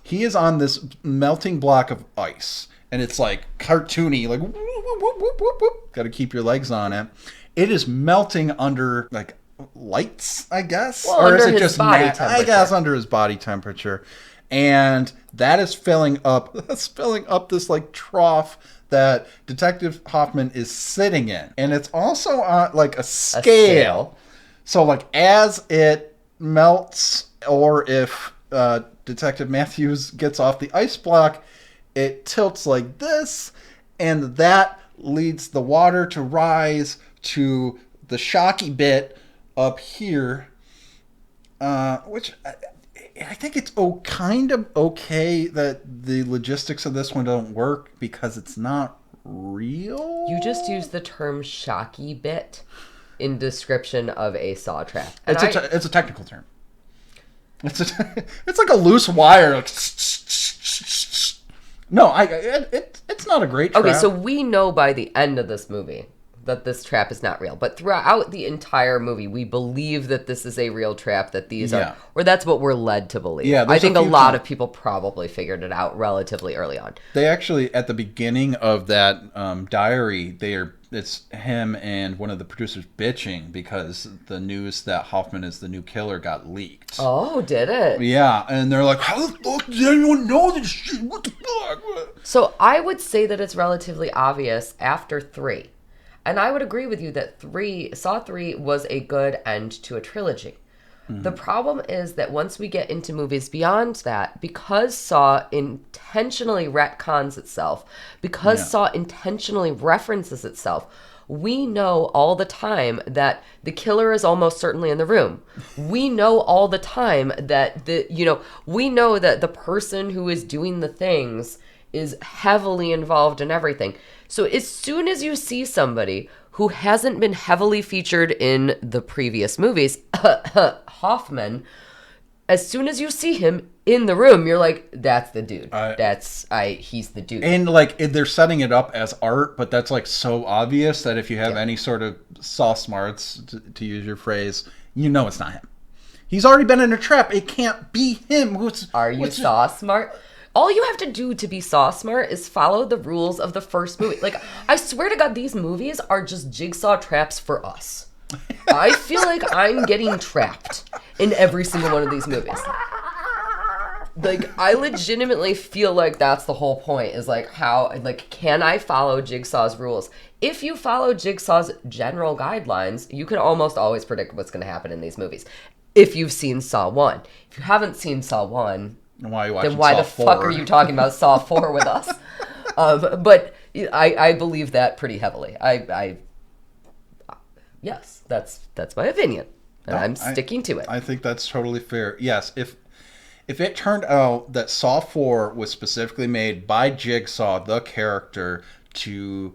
S2: He is on this melting block of ice. And it's like cartoony, like whoop, whoop, whoop, whoop, whoop. Got to keep your legs on it. It is melting under lights, I guess.
S1: Well, or is it just body temperature?
S2: I guess under his body temperature. And that is filling up this like trough that Detective Hoffman is sitting in. And it's also on like a scale. So like as it melts, or if Detective Matthews gets off the ice block, it tilts like this, and that leads the water to rise to the shocky bit up here, which I think it's kind of okay that the logistics of this one don't work because it's not real.
S1: You just used the term shocky bit in description of a saw trap. And
S2: It's a technical term. It's like a loose wire. Like, no, it's not a great trap.
S1: Okay, so we know by the end of this movie that this trap is not real. But throughout the entire movie, we believe that this is a real trap, that these are... Or that's what we're led to believe.
S2: Yeah,
S1: I think a lot of people probably figured it out relatively early on.
S2: They actually, at the beginning of that diary, it's him and one of the producers bitching because the news that Hoffman is the new killer got leaked.
S1: Oh, did it?
S2: Yeah, and they're like, how the fuck did anyone know this shit? What the fuck?
S1: So I would say that it's relatively obvious after 3. And I would agree with you that Saw 3 was a good end to a trilogy. Mm-hmm. The problem is that once we get into movies beyond that, because Saw intentionally retcons itself, because Saw intentionally references itself, we know all the time that the killer is almost certainly in the room. We know all the time that we know that the person who is doing the things is heavily involved in everything. So as soon as you see somebody who hasn't been heavily featured in the previous movies, Hoffman, as soon as you see him in the room, you're like, that's the dude. He's the dude.
S2: And like they're setting it up as art, but that's like so obvious that if you have any sort of saw smarts, to use your phrase, you know it's not him. He's already been in a trap. It can't be him.
S1: Are you saw smart? All you have to do to be Saw smart is follow the rules of the first movie. Like, I swear to God, these movies are just jigsaw traps for us. I feel like I'm getting trapped in every single one of these movies. Like, I legitimately feel like that's the whole point, is like, can I follow Jigsaw's rules? If you follow Jigsaw's general guidelines, you can almost always predict what's going to happen in these movies. If you've seen Saw 1. If you haven't seen Saw 1...
S2: Why are you watching
S1: then why
S2: Saw
S1: the
S2: 4?
S1: Fuck are you talking about Saw 4 with us? But I believe that pretty heavily. Yes, that's my opinion, and I'm sticking to it.
S2: I think that's totally fair. Yes, if it turned out that Saw 4 was specifically made by Jigsaw, the character, to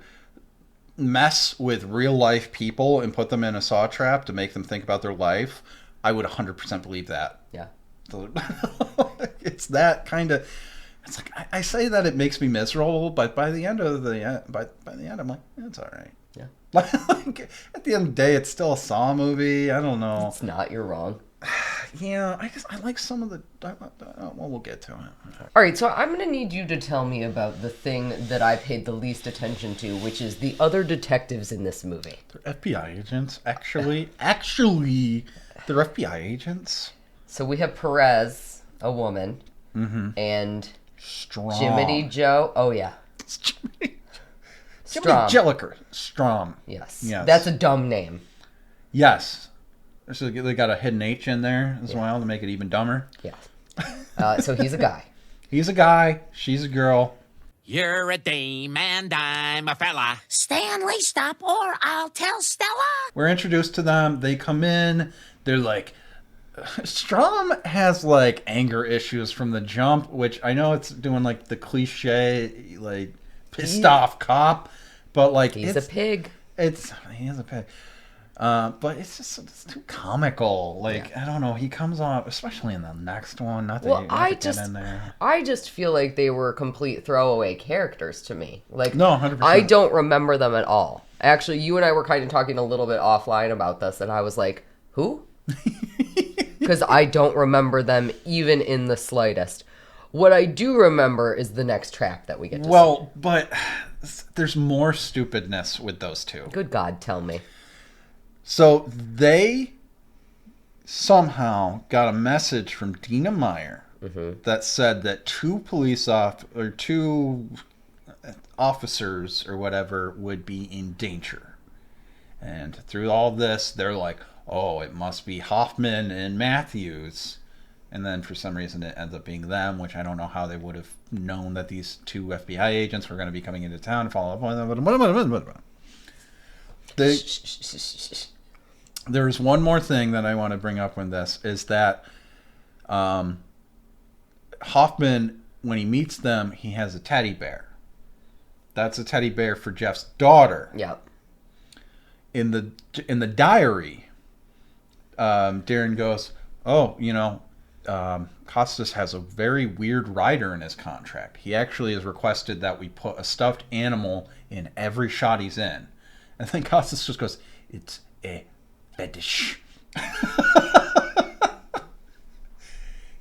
S2: mess with real life people and put them in a saw trap to make them think about their life, I would 100% believe that.
S1: Yeah.
S2: It's that kind of. It's like I say that it makes me miserable, but by the end I'm like, it's all right.
S1: Yeah.
S2: Like at the end of the day, it's still a Saw movie. I don't know.
S1: It's not. You're wrong.
S2: Yeah, I like some of the. Well, we'll get to it.
S1: All right, so I'm gonna need you to tell me about the thing that I paid the least attention to, which is the other detectives in this movie.
S2: They're FBI agents, actually, they're FBI agents.
S1: So we have Perez, a woman, and
S2: Strong.
S1: Jiminy Joe. Oh yeah,
S2: Jiminy
S1: Strom.
S2: Strom.
S1: Yes,
S2: Yes.
S1: That's a dumb name.
S2: Yes. So they got a hidden H in there as well to make it even dumber.
S1: Yeah. So he's a guy.
S2: He's a guy. She's a girl.
S5: You're a dame and I'm a fella.
S7: Stanley, stop or I'll tell Stella.
S2: We're introduced to them. They come in. They're like, Strom has like anger issues from the jump, which I know it's doing like the cliche, like pissed off cop, but like
S1: He's a pig.
S2: He is a pig. But it's too comical. Like, I don't know. He comes off, especially in the next one.
S1: I just feel like they were complete throwaway characters to me. Like,
S2: no, 100%.
S1: I don't remember them at all. Actually, you and I were kind of talking a little bit offline about this, and I was like, who? Because I don't remember them even in the slightest. What I do remember is the next trap that we get to see.
S2: But there's more stupidness with those two.
S1: Good God, tell me.
S2: So they somehow got a message from Dina Meyer that said that two officers or whatever would be in danger. And through all this, they're like, oh, it must be Hoffman and Matthews. And then for some reason it ends up being them, which I don't know how they would have known that these two FBI agents were going to be coming into town to follow up on them. There's one more thing that I want to bring up in this, is that Hoffman, when he meets them, he has a teddy bear. That's a teddy bear for Jeff's daughter.
S1: Yep.
S2: In the diary, Darren goes, oh, Costas has a very weird rider in his contract. He actually has requested that we put a stuffed animal in every shot he's in. And then Costas just goes, it's a fetish.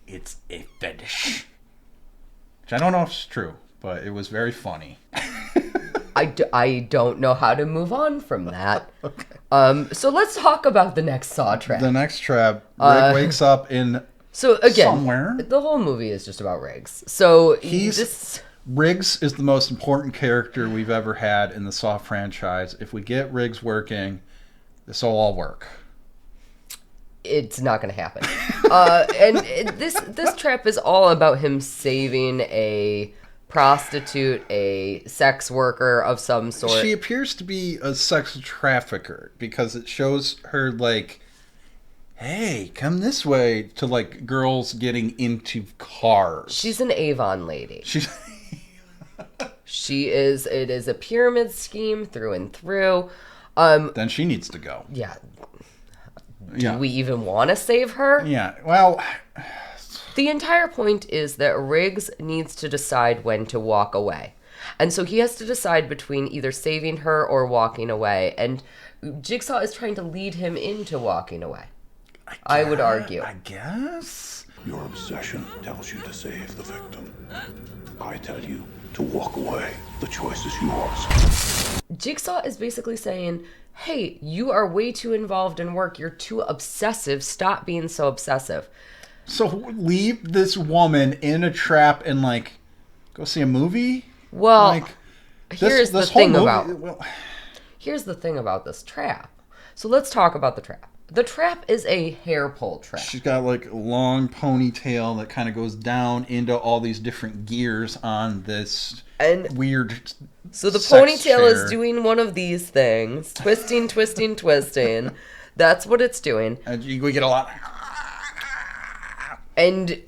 S2: It's a fetish. Which I don't know if it's true, but it was very funny.
S1: I don't know how to move on from that.
S2: Okay.
S1: So let's talk about the next Saw trap.
S2: The next trap, Rigg wakes up in
S1: so again,
S2: somewhere.
S1: The whole movie is just about Riggs. So
S2: Riggs is the most important character we've ever had in the Saw franchise. If we get Riggs working, this will all work.
S1: It's not going to happen. And this trap is all about him saving a prostitute, a sex worker of some sort.
S2: She appears to be a sex trafficker because it shows her like, hey, come this way, to like girls getting into cars.
S1: She's an Avon lady. It is a pyramid scheme through and through.
S2: Then she needs to go.
S1: Yeah. Do we even want to save her?
S2: Yeah, well...
S1: The entire point is that Riggs needs to decide when to walk away. And so he has to decide between either saving her or walking away. And Jigsaw is trying to lead him into walking away. I would argue.
S2: I guess?
S8: Your obsession tells you to save the victim. I tell you to walk away. The choice is yours.
S1: Jigsaw is basically saying, hey, you are way too involved in work. You're too obsessive. Stop being so obsessive.
S2: So leave this woman in a trap and, like, go see a movie?
S1: Well,
S2: like,
S1: here's the thing about this trap. So let's talk about the trap. The trap is a hair pull trap.
S2: She's got, like, a long ponytail that kind of goes down into all these different gears on this weird
S1: So the
S2: sex
S1: ponytail
S2: chair.
S1: is doing one of these things. Twisting, twisting, twisting. That's what it's doing.
S2: And we get a lot...
S1: And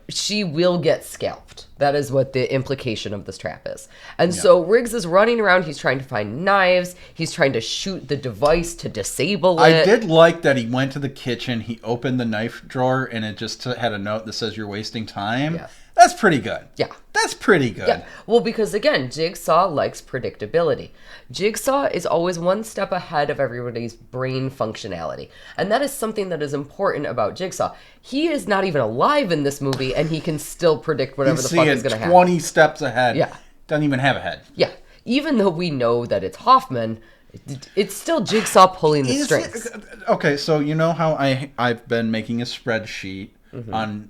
S1: she will get scalped. That is what the implication of this trap is. And so Riggs is running around. He's trying to find knives. He's trying to shoot the device to disable it.
S2: I did like that he went to the kitchen, he opened the knife drawer, and it just had a note that says, you're wasting time.
S1: Yeah.
S2: That's pretty good.
S1: Yeah.
S2: That's pretty good.
S1: Yeah. Well, because again, Jigsaw likes predictability. Jigsaw is always one step ahead of everybody's brain functionality. And that is something that is important about Jigsaw. He is not even alive in this movie, and he can still predict whatever the fuck is going to happen.
S2: 20 steps ahead.
S1: Yeah.
S2: Doesn't even have a head.
S1: Yeah. Even though we know that it's Hoffman, it's still Jigsaw pulling the strings.
S2: Okay, so you know how I've been making a spreadsheet on,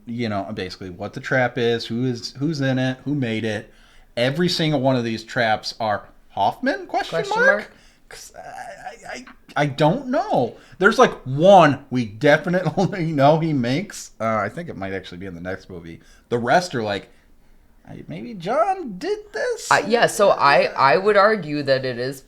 S2: basically what the trap is, who's in it, who made it. Every single one of these traps are Hoffman? Question mark? 'Cause I don't know. There's like one we definitely know he makes. I think it might actually be in the next movie. The rest are like, maybe John did this?
S1: So I would argue that it is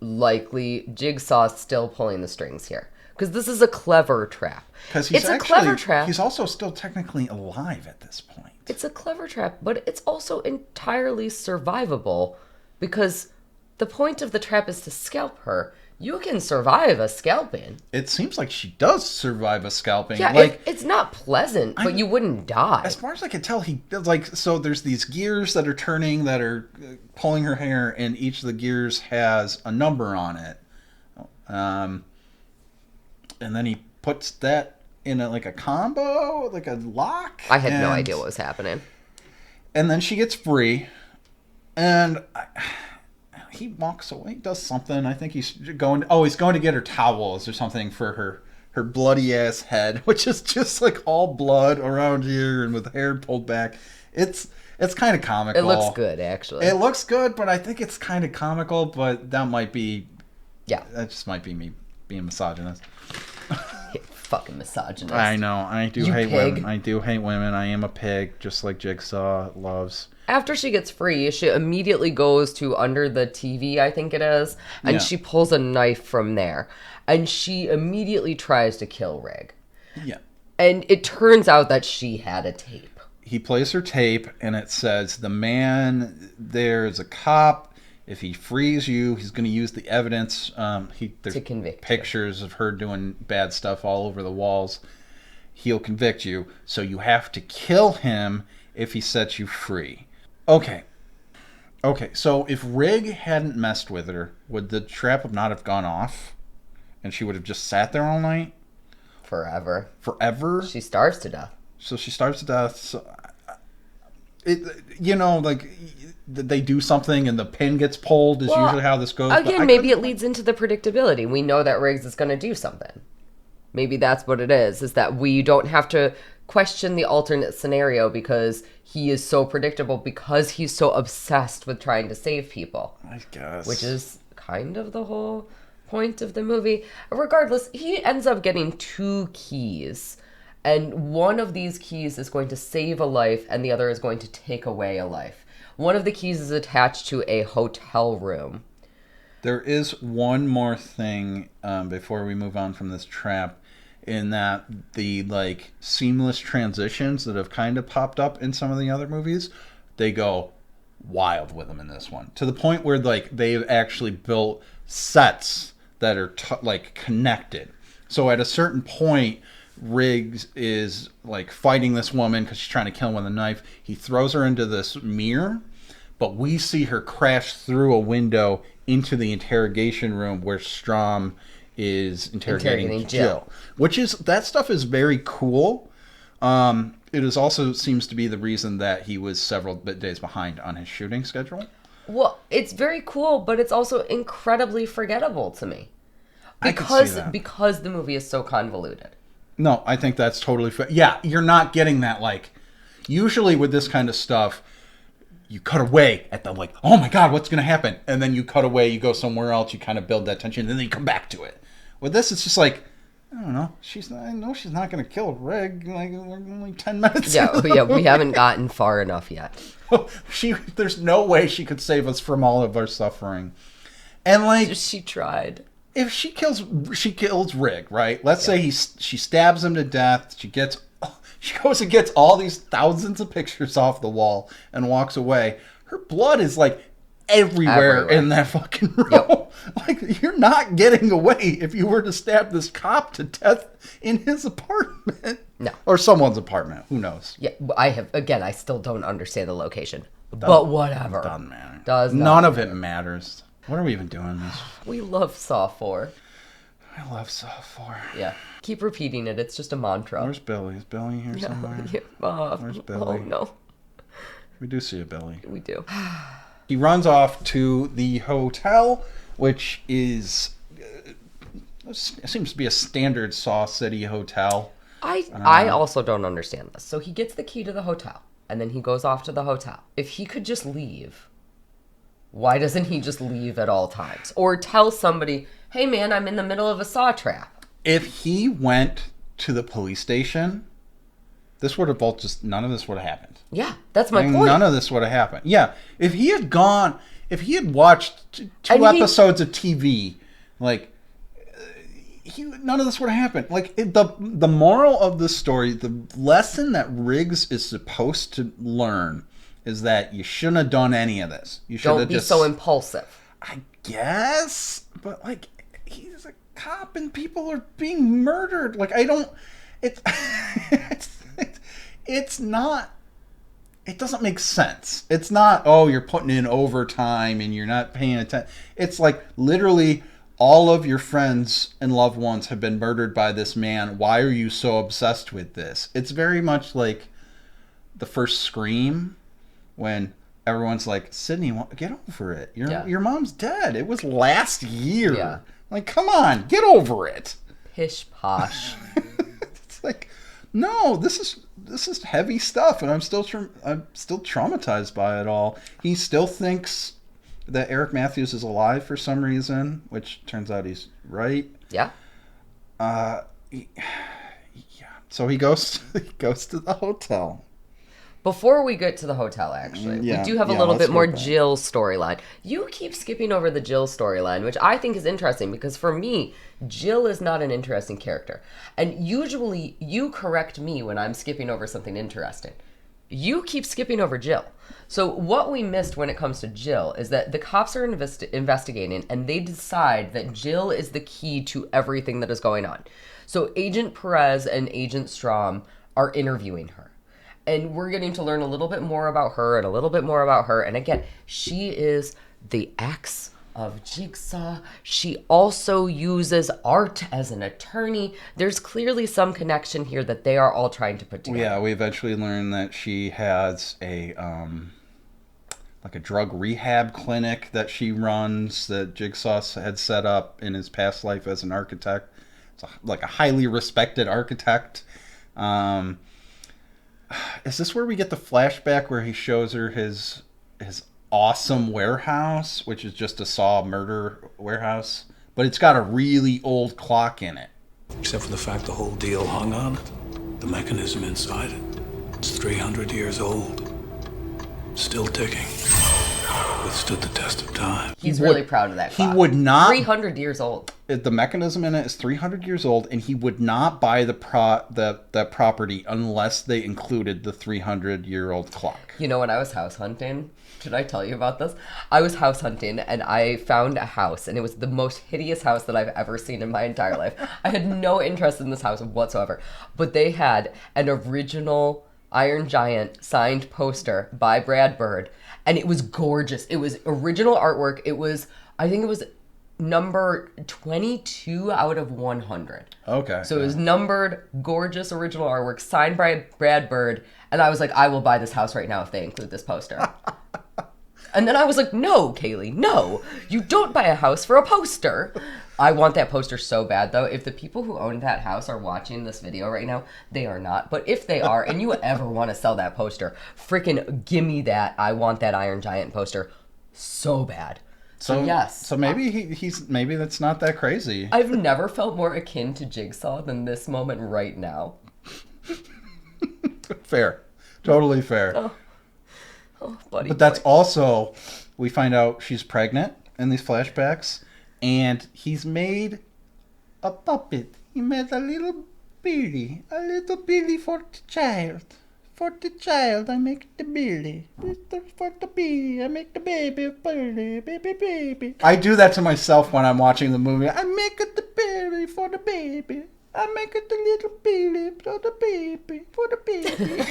S1: likely Jigsaw still pulling the strings here. Because this is a clever trap.
S2: Because
S1: it's a clever trap.
S2: He's also still technically alive at this point.
S1: It's a clever trap, but it's also entirely survivable. Because the point of the trap is to scalp her. You can survive a scalping.
S2: It seems like she does survive a scalping.
S1: Yeah,
S2: like
S1: it's not pleasant, but you wouldn't die.
S2: As far as I can tell, so there's these gears that are turning, that are pulling her hair, and each of the gears has a number on it. And then he puts that in a combo, like a lock.
S1: I had no idea what was happening.
S2: And then she gets free, and he walks away, does something. I think he's going to get her towels or something for her bloody ass head, which is just like all blood around here and with hair pulled back. It's kind of comical.
S1: It looks good, actually.
S2: It looks good, but I think it's kind of comical. But that might be, that just might be me being misogynist.
S1: Fucking misogynist.
S2: I know. I do
S1: You
S2: hate
S1: pig.
S2: women. I do hate women. I am a pig, just like Jigsaw loves.
S1: After she gets free, she immediately goes to under the TV, I think it is, and she pulls a knife from there. And she immediately tries to kill Rigg.
S2: Yeah.
S1: And it turns out that she had a tape.
S2: He plays her tape, and it says, the man, there's a cop. If he frees you, he's going to use the evidence. There's
S1: to convict
S2: pictures of her doing bad stuff all over the walls. He'll convict you, so you have to kill him if he sets you free. Okay, so if Rigg hadn't messed with her, would the trap not have gone off? And she would have just sat there all night?
S1: Forever.
S2: Forever?
S1: She starves to death.
S2: So she starves to death. So, like, they do something and the pin gets pulled is usually how this goes.
S1: Again, maybe it leads into the predictability. We know that Riggs is going to do something. Maybe that's what it is that we don't have to question the alternate scenario because he is so predictable, because he's so obsessed with trying to save people.
S2: I guess.
S1: Which is kind of the whole point of the movie. Regardless, he ends up getting 2 keys. And one of these keys is going to save a life, and the other is going to take away a life. One of the keys is attached to a hotel room.
S2: There is one more thing before we move on from this trap, in that the like seamless transitions that have kind of popped up in some of the other movies, they go wild with them in this one. To the point where like they've actually built sets that are like connected. So at a certain point, Riggs is like fighting this woman because she's trying to kill him with a knife. He throws her into this mirror, but we see her crash through a window into the interrogation room where Strom is interrogating Jill. That stuff is very cool. It is also seems to be the reason that he was several days behind on his shooting schedule.
S1: Well, it's very cool, but it's also incredibly forgettable to me. Because the movie is so convoluted.
S2: No, I think that's totally fair. Yeah, you're not getting that, like, usually with this kind of stuff, you cut away at the, like, oh my God, what's going to happen? And then you cut away, you go somewhere else, you kind of build that tension, and then you come back to it. With this, it's just like, I don't know, I know she's not going to kill Rigg, like, we're only 10 minutes.
S1: Yeah, we haven't gotten far enough yet.
S2: There's no way she could save us from all of our suffering. And, like...
S1: She tried.
S2: If she kills Rigg, right? Let's say she stabs him to death. She goes and gets all these thousands of pictures off the wall and walks away. Her blood is like everywhere. In that fucking room. Yep. Like, you're not getting away if you were to stab this cop to death in his apartment. No. Or someone's apartment. Who knows?
S1: Yeah, I still don't understand the location. But whatever.
S2: Doesn't matter.
S1: None
S2: of it matters. What are we even doing this?
S1: We love Saw 4.
S2: I love Saw 4.
S1: Yeah. Keep repeating it. It's just a mantra.
S2: Where's Billy? Is Billy here somewhere?
S1: Yeah.
S2: Where's Billy?
S1: Oh, no.
S2: We do see a Billy.
S1: We do.
S2: He runs off to the hotel, which is... seems to be a standard Saw City hotel.
S1: I also don't understand this. So he gets the key to the hotel, and then he goes off to the hotel. If he could just leave... Why doesn't he just leave at all times? Or tell somebody, hey man, I'm in the middle of a saw trap.
S2: If he went to the police station, none of this would have happened.
S1: Yeah, that's my point.
S2: None of this would have happened. Yeah, if he had watched two episodes of TV, like, none of this would have happened. Like, the moral of this story, the lesson that Riggs is supposed to learn is that you shouldn't have done any of this. You should
S1: Don't be so impulsive.
S2: I guess, but like, he's a cop and people are being murdered. Like, I don't. It's not. It doesn't make sense. It's not. Oh, you're putting in overtime and you're not paying attention. It's like literally all of your friends and loved ones have been murdered by this man. Why are you so obsessed with this? It's very much like the first Scream. When everyone's like, Sydney, get over it. Your mom's dead. It was last year. Yeah. Like, come on, get over it.
S1: pish posh.
S2: It's like, no, this is heavy stuff, and I'm still traumatized by it all. He still thinks that Eric Matthews is alive for some reason, which turns out he's right.
S1: Yeah.
S2: So he goes to the hotel.
S1: Before we get to the hotel, actually, we do have a little bit more Jill storyline. You keep skipping over the Jill storyline, which I think is interesting because for me, Jill is not an interesting character. And usually you correct me when I'm skipping over something interesting. You keep skipping over Jill. So what we missed when it comes to Jill is that the cops are investigating and they decide that Jill is the key to everything that is going on. So Agent Perez and Agent Strom are interviewing her. And we're getting to learn a little bit more about her and a little bit more about her. And again, she is the ex of Jigsaw. She also uses art as an attorney. There's clearly some connection here that they are all trying to put together.
S2: Yeah, we eventually learn that she has a like a drug rehab clinic that she runs that Jigsaw had set up in his past life as an architect. It's like a highly respected architect. Is this where we get the flashback where he shows her his awesome warehouse, which is just a Saw murder warehouse, but it's got a really old clock in it?
S8: Except for the fact the whole deal hung on it. The mechanism inside it. It's 300 years old. Still ticking. Withstood the test of time.
S1: He's really proud of that clock.
S2: He would not...
S1: 300 years old.
S2: The mechanism in it is 300 years old, and he would not buy the property unless they included the 300-year-old clock.
S1: You know, when I was house hunting, did I tell you about this? I was house hunting, and I found a house, and it was the most hideous house that I've ever seen in my entire life. I had no interest in this house whatsoever, but they had an original Iron Giant signed poster by Brad Bird, and it was gorgeous. It was original artwork. It was, I think it was number 22 out of 100.
S2: Okay.
S1: So it was numbered, gorgeous original artwork, signed by Brad Bird, and I was like, I will buy this house right now if they include this poster. And then I was like, no, Kaylee, no. You don't buy a house for a poster. I want that poster so bad, though. If the people who own that house are watching this video right now, they are not. But if they are, and you ever want to sell that poster, freaking gimme that. I want that Iron Giant poster so bad. So yes.
S2: So maybe he's maybe that's not that crazy.
S1: I've never felt more akin to Jigsaw than this moment right now.
S2: Fair. Totally fair.
S1: Oh, buddy.
S2: But that's also, we find out she's pregnant in these flashbacks, and he's made a puppet. He made a little Billy for the child. For the child, I make the Billy. For the baby, I make the baby, baby. I do that to myself when I'm watching the movie. I make it the Billy for the baby. I make it the little Billy for the baby, for the baby.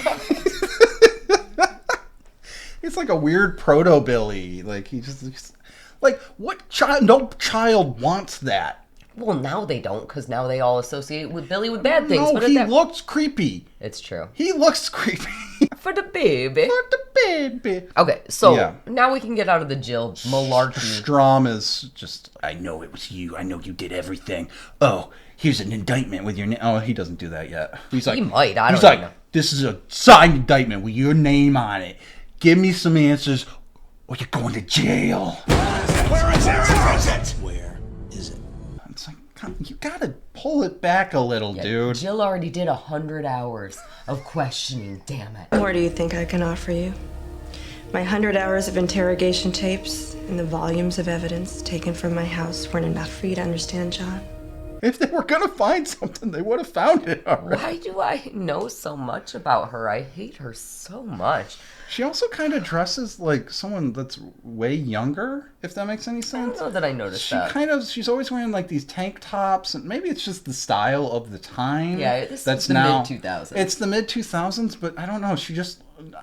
S2: It's like a weird proto-Billy. Like, he's like, what child? No child wants that.
S1: Well, now they don't, because now they all associate with Billy with bad things.
S2: No,
S1: but
S2: he looks creepy.
S1: It's true.
S2: He looks creepy.
S1: For the baby.
S2: For the baby.
S1: Okay, so now we can get out of the Jill malarkey.
S2: Strom is just, I know it was you. I know you did everything. Oh, here's an indictment with your name. Oh, he doesn't do that yet. He's like,
S1: he might. I don't
S2: He's like,
S1: know.
S2: This is a signed indictment with your name on it. Give me some answers, or you're going to jail.
S8: Where is it?
S2: It's like, you gotta pull it back a little, dude.
S1: Jill already did 100 hours of questioning, damn it.
S9: What more do you think I can offer you? My 100 hours of interrogation tapes and the volumes of evidence taken from my house weren't enough for you to understand, John.
S2: If they were gonna find something, they would have found it already.
S1: Why do I know so much about her? I hate her so much.
S2: She also kind of dresses like someone that's way younger, if that makes any sense.
S1: I don't know that I noticed that.
S2: She's always wearing like these tank tops, and maybe it's just the style of the time.
S1: Yeah, this is the mid-2000s.
S2: It's the mid-2000s, but I don't know.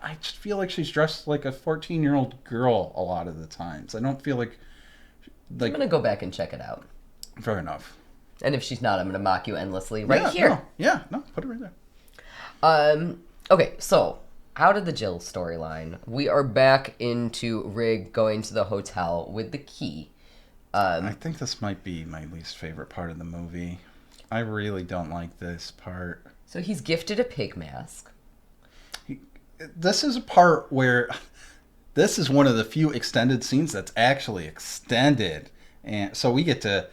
S2: I just feel like she's dressed like a 14-year-old girl a lot of the times. I don't feel like...
S1: I'm going to go back and check it out.
S2: Fair enough.
S1: And if she's not, I'm going to mock you endlessly here.
S2: No, put it right there.
S1: Okay, so... out of the Jill storyline, we are back into Rigg going to the hotel with the key.
S2: I think this might be my least favorite part of the movie. I really don't like this part.
S1: So he's gifted a pig mask.
S2: This is a part where this is one of the few extended scenes that's actually extended, and so we get to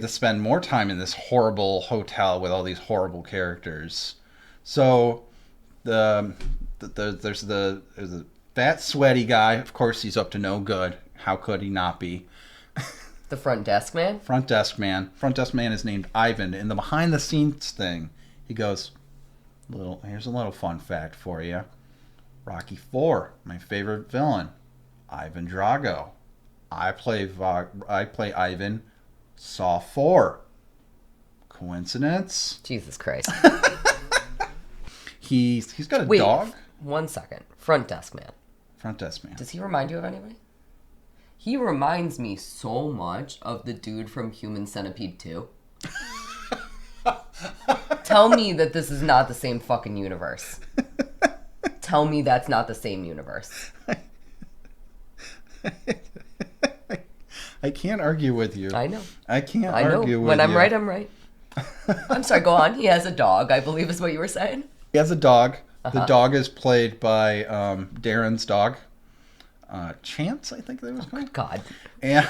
S2: spend more time in this horrible hotel with all these horrible characters. So there's the fat sweaty guy. Of course, he's up to no good. How could he not be?
S1: The front desk man?
S2: Front desk man. Front desk man is named Ivan. In the behind the scenes thing, he goes, here's a little fun fact for you. Rocky IV, my favorite villain, Ivan Drago. I play Ivan, Saw 4. Coincidence?
S1: Jesus Christ.
S2: He's got a
S1: Wait,
S2: dog.
S1: 1 second. Front desk man.
S2: Front desk man.
S1: Does he remind you of anybody? He reminds me so much of the dude from Human Centipede 2. Tell me that this is not the same fucking universe. Tell me that's not the same universe.
S2: I can't argue with you.
S1: I know.
S2: I can't
S1: I know.
S2: argue with
S1: When
S2: you.
S1: I'm right, I'm right. I'm sorry, go on. He has a dog, I believe is what you were saying.
S2: He has a dog. The dog is played by Darren's dog. Chance, I think that was called.
S1: God.
S2: And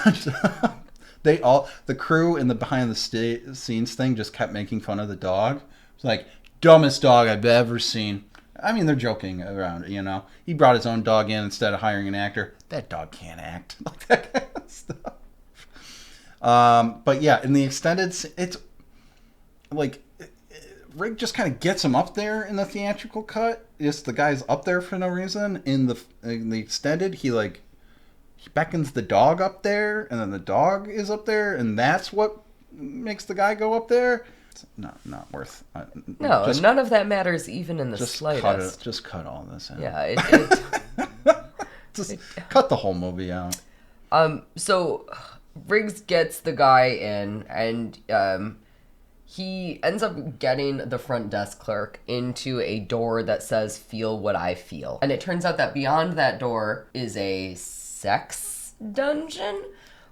S2: the crew in the behind the scenes thing just kept making fun of the dog. It's like, dumbest dog I've ever seen. I mean, they're joking around, you know. He brought his own dog in instead of hiring an actor. That dog can't act. Like that kind of stuff. But yeah, in the extended, it's like Rigg just kind of gets him up there in the theatrical cut. Just the guy's up there for no reason. In the extended, he beckons the dog up there, and then the dog is up there, and that's what makes the guy go up there. It's not worth.
S1: No, none of that matters even in the slightest.
S2: Just cut all this out.
S1: Yeah,
S2: cut the whole movie out.
S1: So Riggs gets the guy in, and he ends up getting the front desk clerk into a door that says, "Feel what I feel." And it turns out that beyond that door is a sex dungeon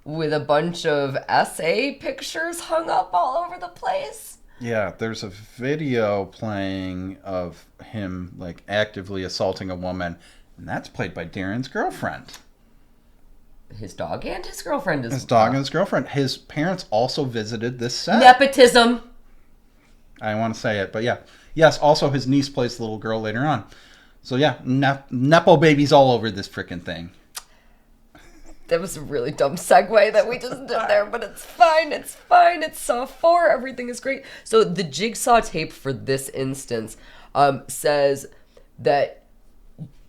S1: with a bunch of SA pictures hung up all over the place.
S2: Yeah, there's a video playing of him like actively assaulting a woman, and that's played by Darren's girlfriend.
S1: His dog and his girlfriend is...
S2: His dog and his girlfriend. His parents also visited this set.
S1: Nepotism!
S2: I don't want to say it, but yeah. Yes, also his niece plays the little girl later on. So yeah, Nepo babies all over this frickin' thing.
S1: That was a really dumb segue that we just did there, but it's fine, it's fine, it's Saw 4, everything is great. So the Jigsaw tape for this instance says that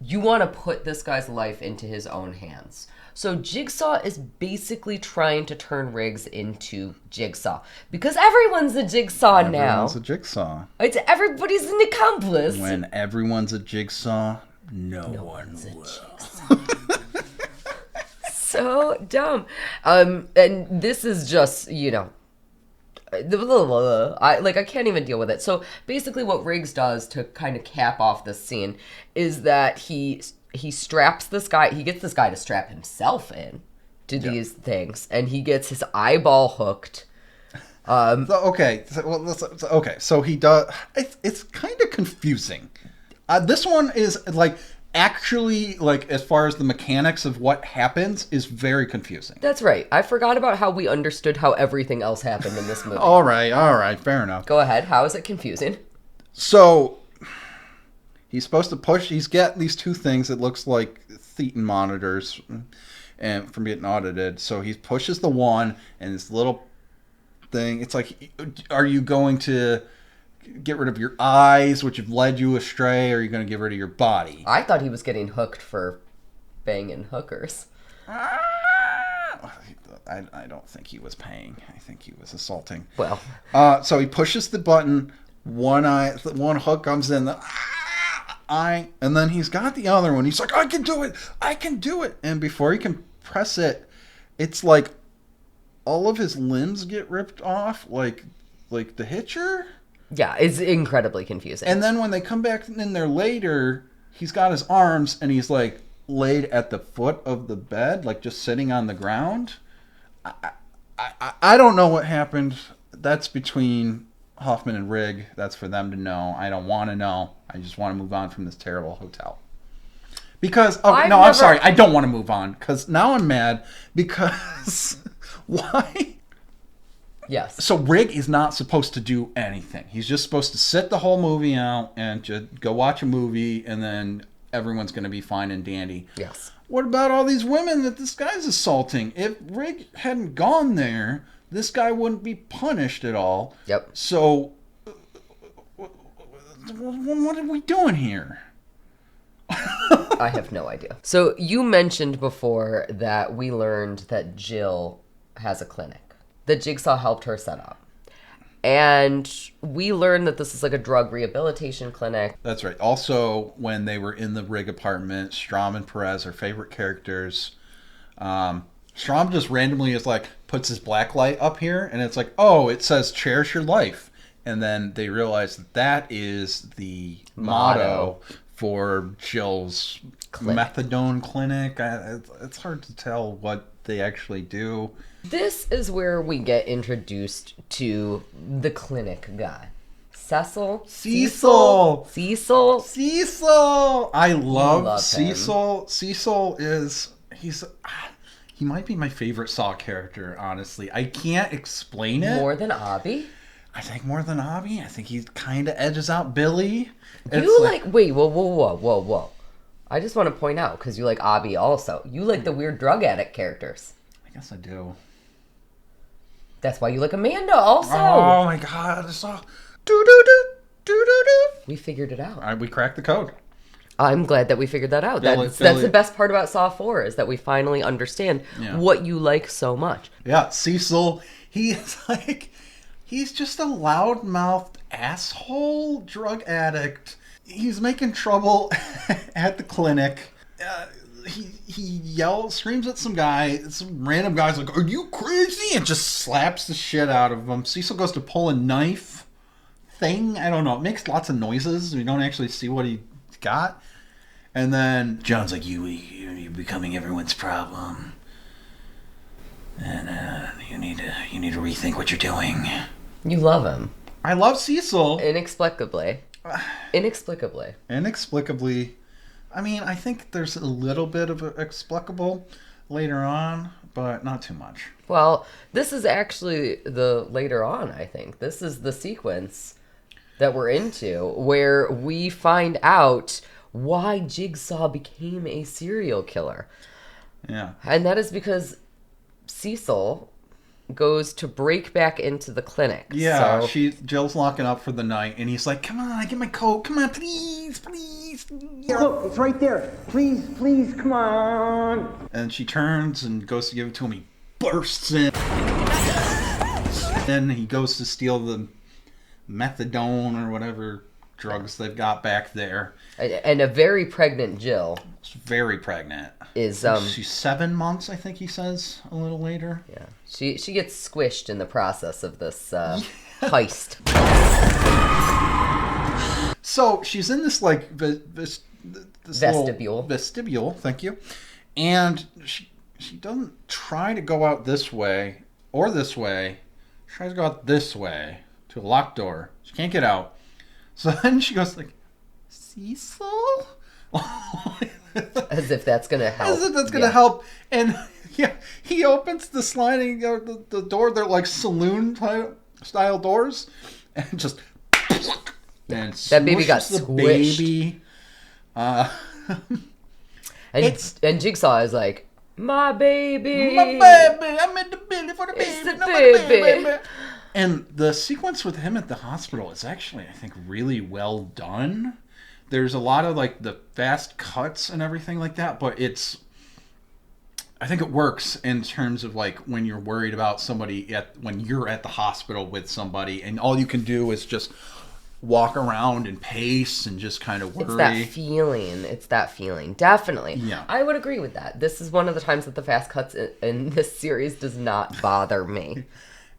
S1: you want to put this guy's life into his own hands. So Jigsaw is basically trying to turn Riggs into Jigsaw. Because everyone's a Jigsaw now.
S2: Everyone's a Jigsaw.
S1: Everybody's an accomplice.
S2: When everyone's a Jigsaw, no one will.
S1: So dumb. And this is just, you know, I can't even deal with it. So basically what Riggs does to kind of cap off this scene is that he straps this guy, he gets this guy to strap himself in to these things, and he gets his eyeball hooked.
S2: Okay, so he does, it's kind of confusing. This one is like, actually, like, as far as the mechanics of what happens is very confusing.
S1: That's right. I forgot about how we understood how everything else happened in this movie.
S2: All right, fair enough.
S1: Go ahead. How is it confusing?
S2: So he's supposed to push. He's got these two things that looks like Thetan monitors, and from getting audited. So he pushes the one, and this little thing. It's like, are you going to get rid of your eyes, which have led you astray, or are you going to get rid of your body?
S1: I thought he was getting hooked for banging hookers.
S2: I don't think he was paying. I think he was assaulting.
S1: Well,
S2: so he pushes the button. One hook comes in. The eye, and then he's got the other one. He's like, I can do it. And before he can press it, it's like all of his limbs get ripped off, like the Hitcher.
S1: Yeah, it's incredibly confusing.
S2: And then when they come back in there later, he's got his arms and he's like laid at the foot of the bed, like just sitting on the ground. I don't know what happened. That's between Hoffman and Rigg. That's for them to know. I don't want to know. I just want to move on from this terrible hotel. Because, I'm sorry. I don't want to move on. Because now I'm mad. Because, why?
S1: Yes.
S2: So Rigg is not supposed to do anything. He's just supposed to sit the whole movie out and just go watch a movie, and then everyone's going to be fine and dandy.
S1: Yes.
S2: What about all these women that this guy's assaulting? If Rigg hadn't gone there, this guy wouldn't be punished at all.
S1: Yep.
S2: So, what are we doing here?
S1: I have no idea. So you mentioned before that we learned that Jill has a clinic that Jigsaw helped her set up. And we learned that this is like a drug rehabilitation clinic.
S2: That's right. Also, when they were in the Rigg apartment, Strom and Perez are favorite characters. Strom just randomly is like, puts his black light up here, and it's like, oh, it says cherish your life. And then they realize that is the motto for Jill's methadone clinic. It's hard to tell what they actually do.
S1: This is where we get introduced to the clinic guy. Cecil.
S2: I love Cecil.
S1: Him.
S2: Cecil he might be my favorite Saw character, honestly. I can't explain it.
S1: More than Abby?
S2: I think more than Abby. I think he kind of edges out Billy.
S1: Wait, whoa. I just want to point out, because you like Abby also. You like the weird drug addict characters.
S2: I guess I do.
S1: That's why you like Amanda also.
S2: Oh my god, I saw do.
S1: We figured it out.
S2: We cracked the code.
S1: I'm glad that we figured that out. That's the best part about Saw 4 is that we finally understand what you like so much.
S2: Yeah, Cecil, he's just a loudmouthed asshole drug addict. He's making trouble at the clinic. He screams at some guy. Some random guy's like, "Are you crazy?" and just slaps the shit out of him. Cecil goes to pull a knife thing. I don't know. It makes lots of noises. We don't actually see what he got. And then John's like, you're becoming everyone's problem. And you need to rethink what you're doing.
S1: You love him.
S2: I love Cecil.
S1: Inexplicably.
S2: I mean, I think there's a little bit of explicable later on, but not too much.
S1: Well, this is actually the later on, I think. This is the sequence that we're into where we find out why Jigsaw became a serial killer.
S2: Yeah.
S1: And that is because Cecil goes to break back into the clinic.
S2: Yeah, Jill's locking up for the night, and he's like, "Come on, get my coat. Come on, please."
S3: Look, it's right there. Please, come on.
S2: And she turns and goes to give it to him. He bursts in. Then he goes to steal the methadone or whatever drugs they've got back there.
S1: And a very pregnant Jill.
S2: She's very pregnant.
S1: She's
S2: 7 months, I think he says a little later.
S1: Yeah. She gets squished in the process of this heist.
S2: So she's in this like this vestibule. Thank you. And she doesn't try to go out this way or this way. She tries to go out this way to a locked door. She can't get out. So then she goes like, Cecil?
S1: As if that's going to help.
S2: As if that's going to help. And yeah, he opens the sliding the door. They're like saloon style doors. And just... And
S1: that baby got squished.
S2: Baby.
S1: And Jigsaw is like, my baby.
S2: I'm in the belly for the baby.
S1: It's the baby.
S2: And the sequence with him at the hospital is actually, I think, really well done. There's a lot of like the fast cuts and everything like that, but I think it works in terms of like when you're worried about somebody when you're at the hospital with somebody and all you can do is just walk around and pace and just kind of worry.
S1: It's that feeling. Definitely.
S2: Yeah.
S1: I would agree with that. This is one of the times that the fast cuts in this series does not bother me.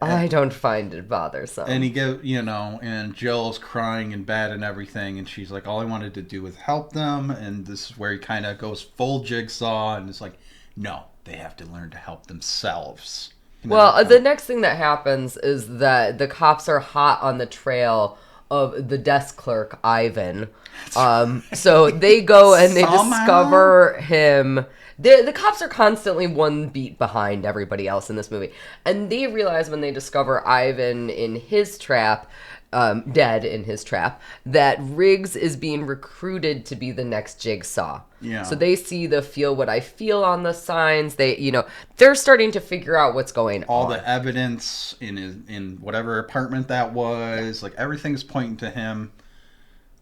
S1: I don't find it bothersome.
S2: And and Jill's crying in bed and everything, and she's like, all I wanted to do was help them, and this is where he kind of goes full Jigsaw, and it's like, no, they have to learn to help themselves.
S1: Well, the next thing that happens is that the cops are hot on the trail of the desk clerk, Ivan. So they go and they discover him. The cops are constantly one beat behind everybody else in this movie. And they realize when they discover Ivan in his trap, dead in his trap, that Riggs is being recruited to be the next Jigsaw.
S2: Yeah.
S1: So they see the "feel what I feel" on the signs. They're starting to figure out what's going on.
S2: All the evidence in whatever apartment that was, like everything's pointing to him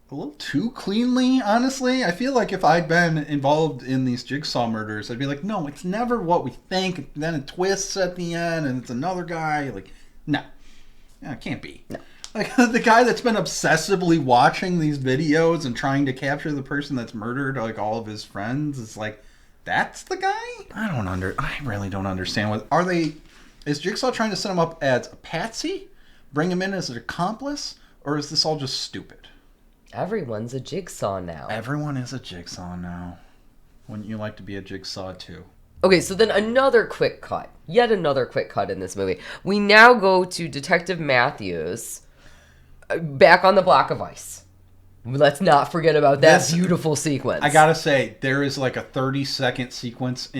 S2: a little too cleanly, honestly. I feel like if I'd been involved in these Jigsaw murders, I'd be like, no, it's never what we think. And then it twists at the end and it's another guy. Like, no, it can't be.
S1: No.
S2: Like the guy that's been obsessively watching these videos and trying to capture the person that's murdered like all of his friends is like, that's the guy? I really don't understand. Is Jigsaw trying to set him up as a patsy? Bring him in as an accomplice? Or is this all just stupid?
S1: Everyone's a Jigsaw now.
S2: Everyone is a Jigsaw now. Wouldn't you like to be a Jigsaw too?
S1: Okay, so then another quick cut. Yet another quick cut in this movie. We now go to Detective Matthews back on the block of ice. Let's not forget about that beautiful sequence.
S2: I gotta say, there is like a 30-second sequence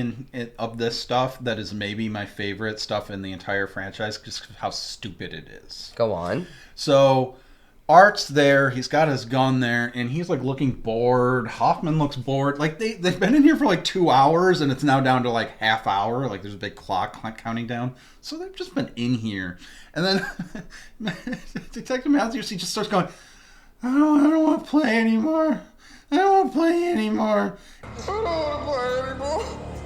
S2: of this stuff that is maybe my favorite stuff in the entire franchise, just how stupid it is.
S1: Go on.
S2: So Art's there, he's got his gun there, and he's like looking bored. Hoffman looks bored. Like they've been in here for like 2 hours, and it's now down to like half hour. Like there's a big clock counting down. So they've just been in here. And then Detective Matthews, he just starts going, I don't want to play anymore. I don't want to play anymore.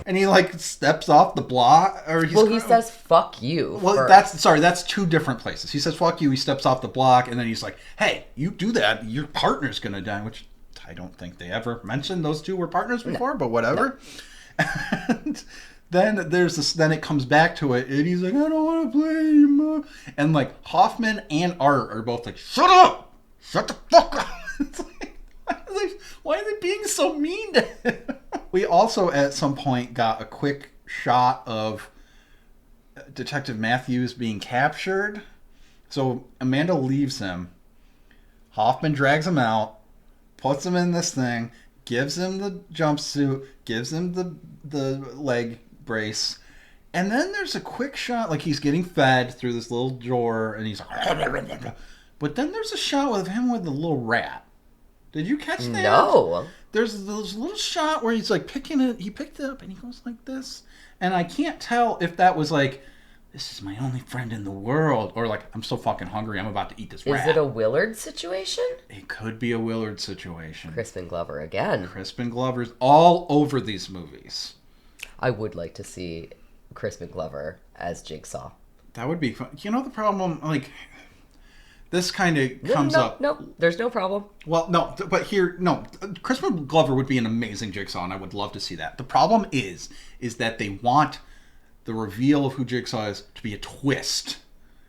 S2: And he like steps off the block.
S1: He says "fuck you."
S2: Well, that's two different places. He says "fuck you." He steps off the block, and then he's like, "Hey, you do that, your partner's gonna die." Which I don't think they ever mentioned those two were partners before, but whatever. No. And then there's this. Then it comes back to it, and he's like, "I don't want to play anymore." And like Hoffman and Art are both like, "Shut up! Shut the fuck up!" It's like, why are they being so mean to him? We also at some point got a quick shot of Detective Matthews being captured. So Amanda leaves him. Hoffman drags him out, puts him in this thing, gives him the jumpsuit, gives him the leg brace, and then there's a quick shot like he's getting fed through this little drawer, and he's like, but then there's a shot with him with the little rat. Did you catch that?
S1: No.
S2: There's this little shot where he's like picking it. He picked it up and he goes like this. And I can't tell if that was like, this is my only friend in the world, or like, I'm so fucking hungry, I'm about to eat this rat.
S1: Is it a Willard situation?
S2: It could be a Willard situation.
S1: Crispin Glover again.
S2: Crispin Glover's all over these movies.
S1: I would like to see Crispin Glover as Jigsaw.
S2: That would be fun. You know the problem, like, this kind of comes up.
S1: No, there's no problem.
S2: Well, no, but here, no. Crispin Glover would be an amazing Jigsaw, and I would love to see that. The problem is that they want the reveal of who Jigsaw is to be a twist.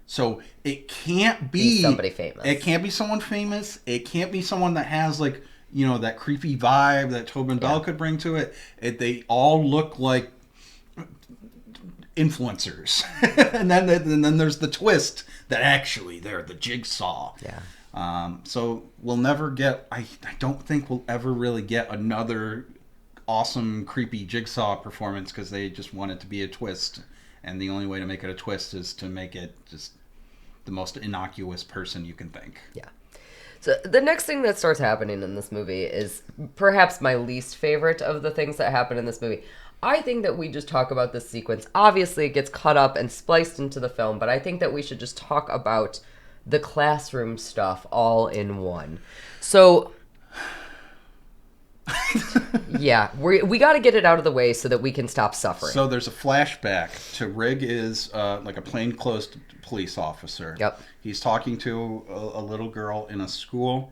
S2: So it can't be
S1: somebody famous.
S2: It can't be someone famous. It can't be someone that has like, you know, that creepy vibe that Tobin Bell could bring to it. They all look like influencers. and then there's the twist that actually they're the Jigsaw.
S1: Yeah.
S2: So we'll never get, I don't think we'll ever really get another awesome creepy Jigsaw performance because they just want it to be a twist. And the only way to make it a twist is to make it just the most innocuous person you can think.
S1: Yeah. So the next thing that starts happening in this movie is perhaps my least favorite of the things that happen in this movie. I think that we just talk about this sequence. Obviously, it gets cut up and spliced into the film, but I think that we should just talk about the classroom stuff all in one. So, yeah, we got to get it out of the way so that we can stop suffering.
S2: So there's a flashback to Rigg is like a plainclothes police officer.
S1: Yep.
S2: He's talking to a little girl in a school,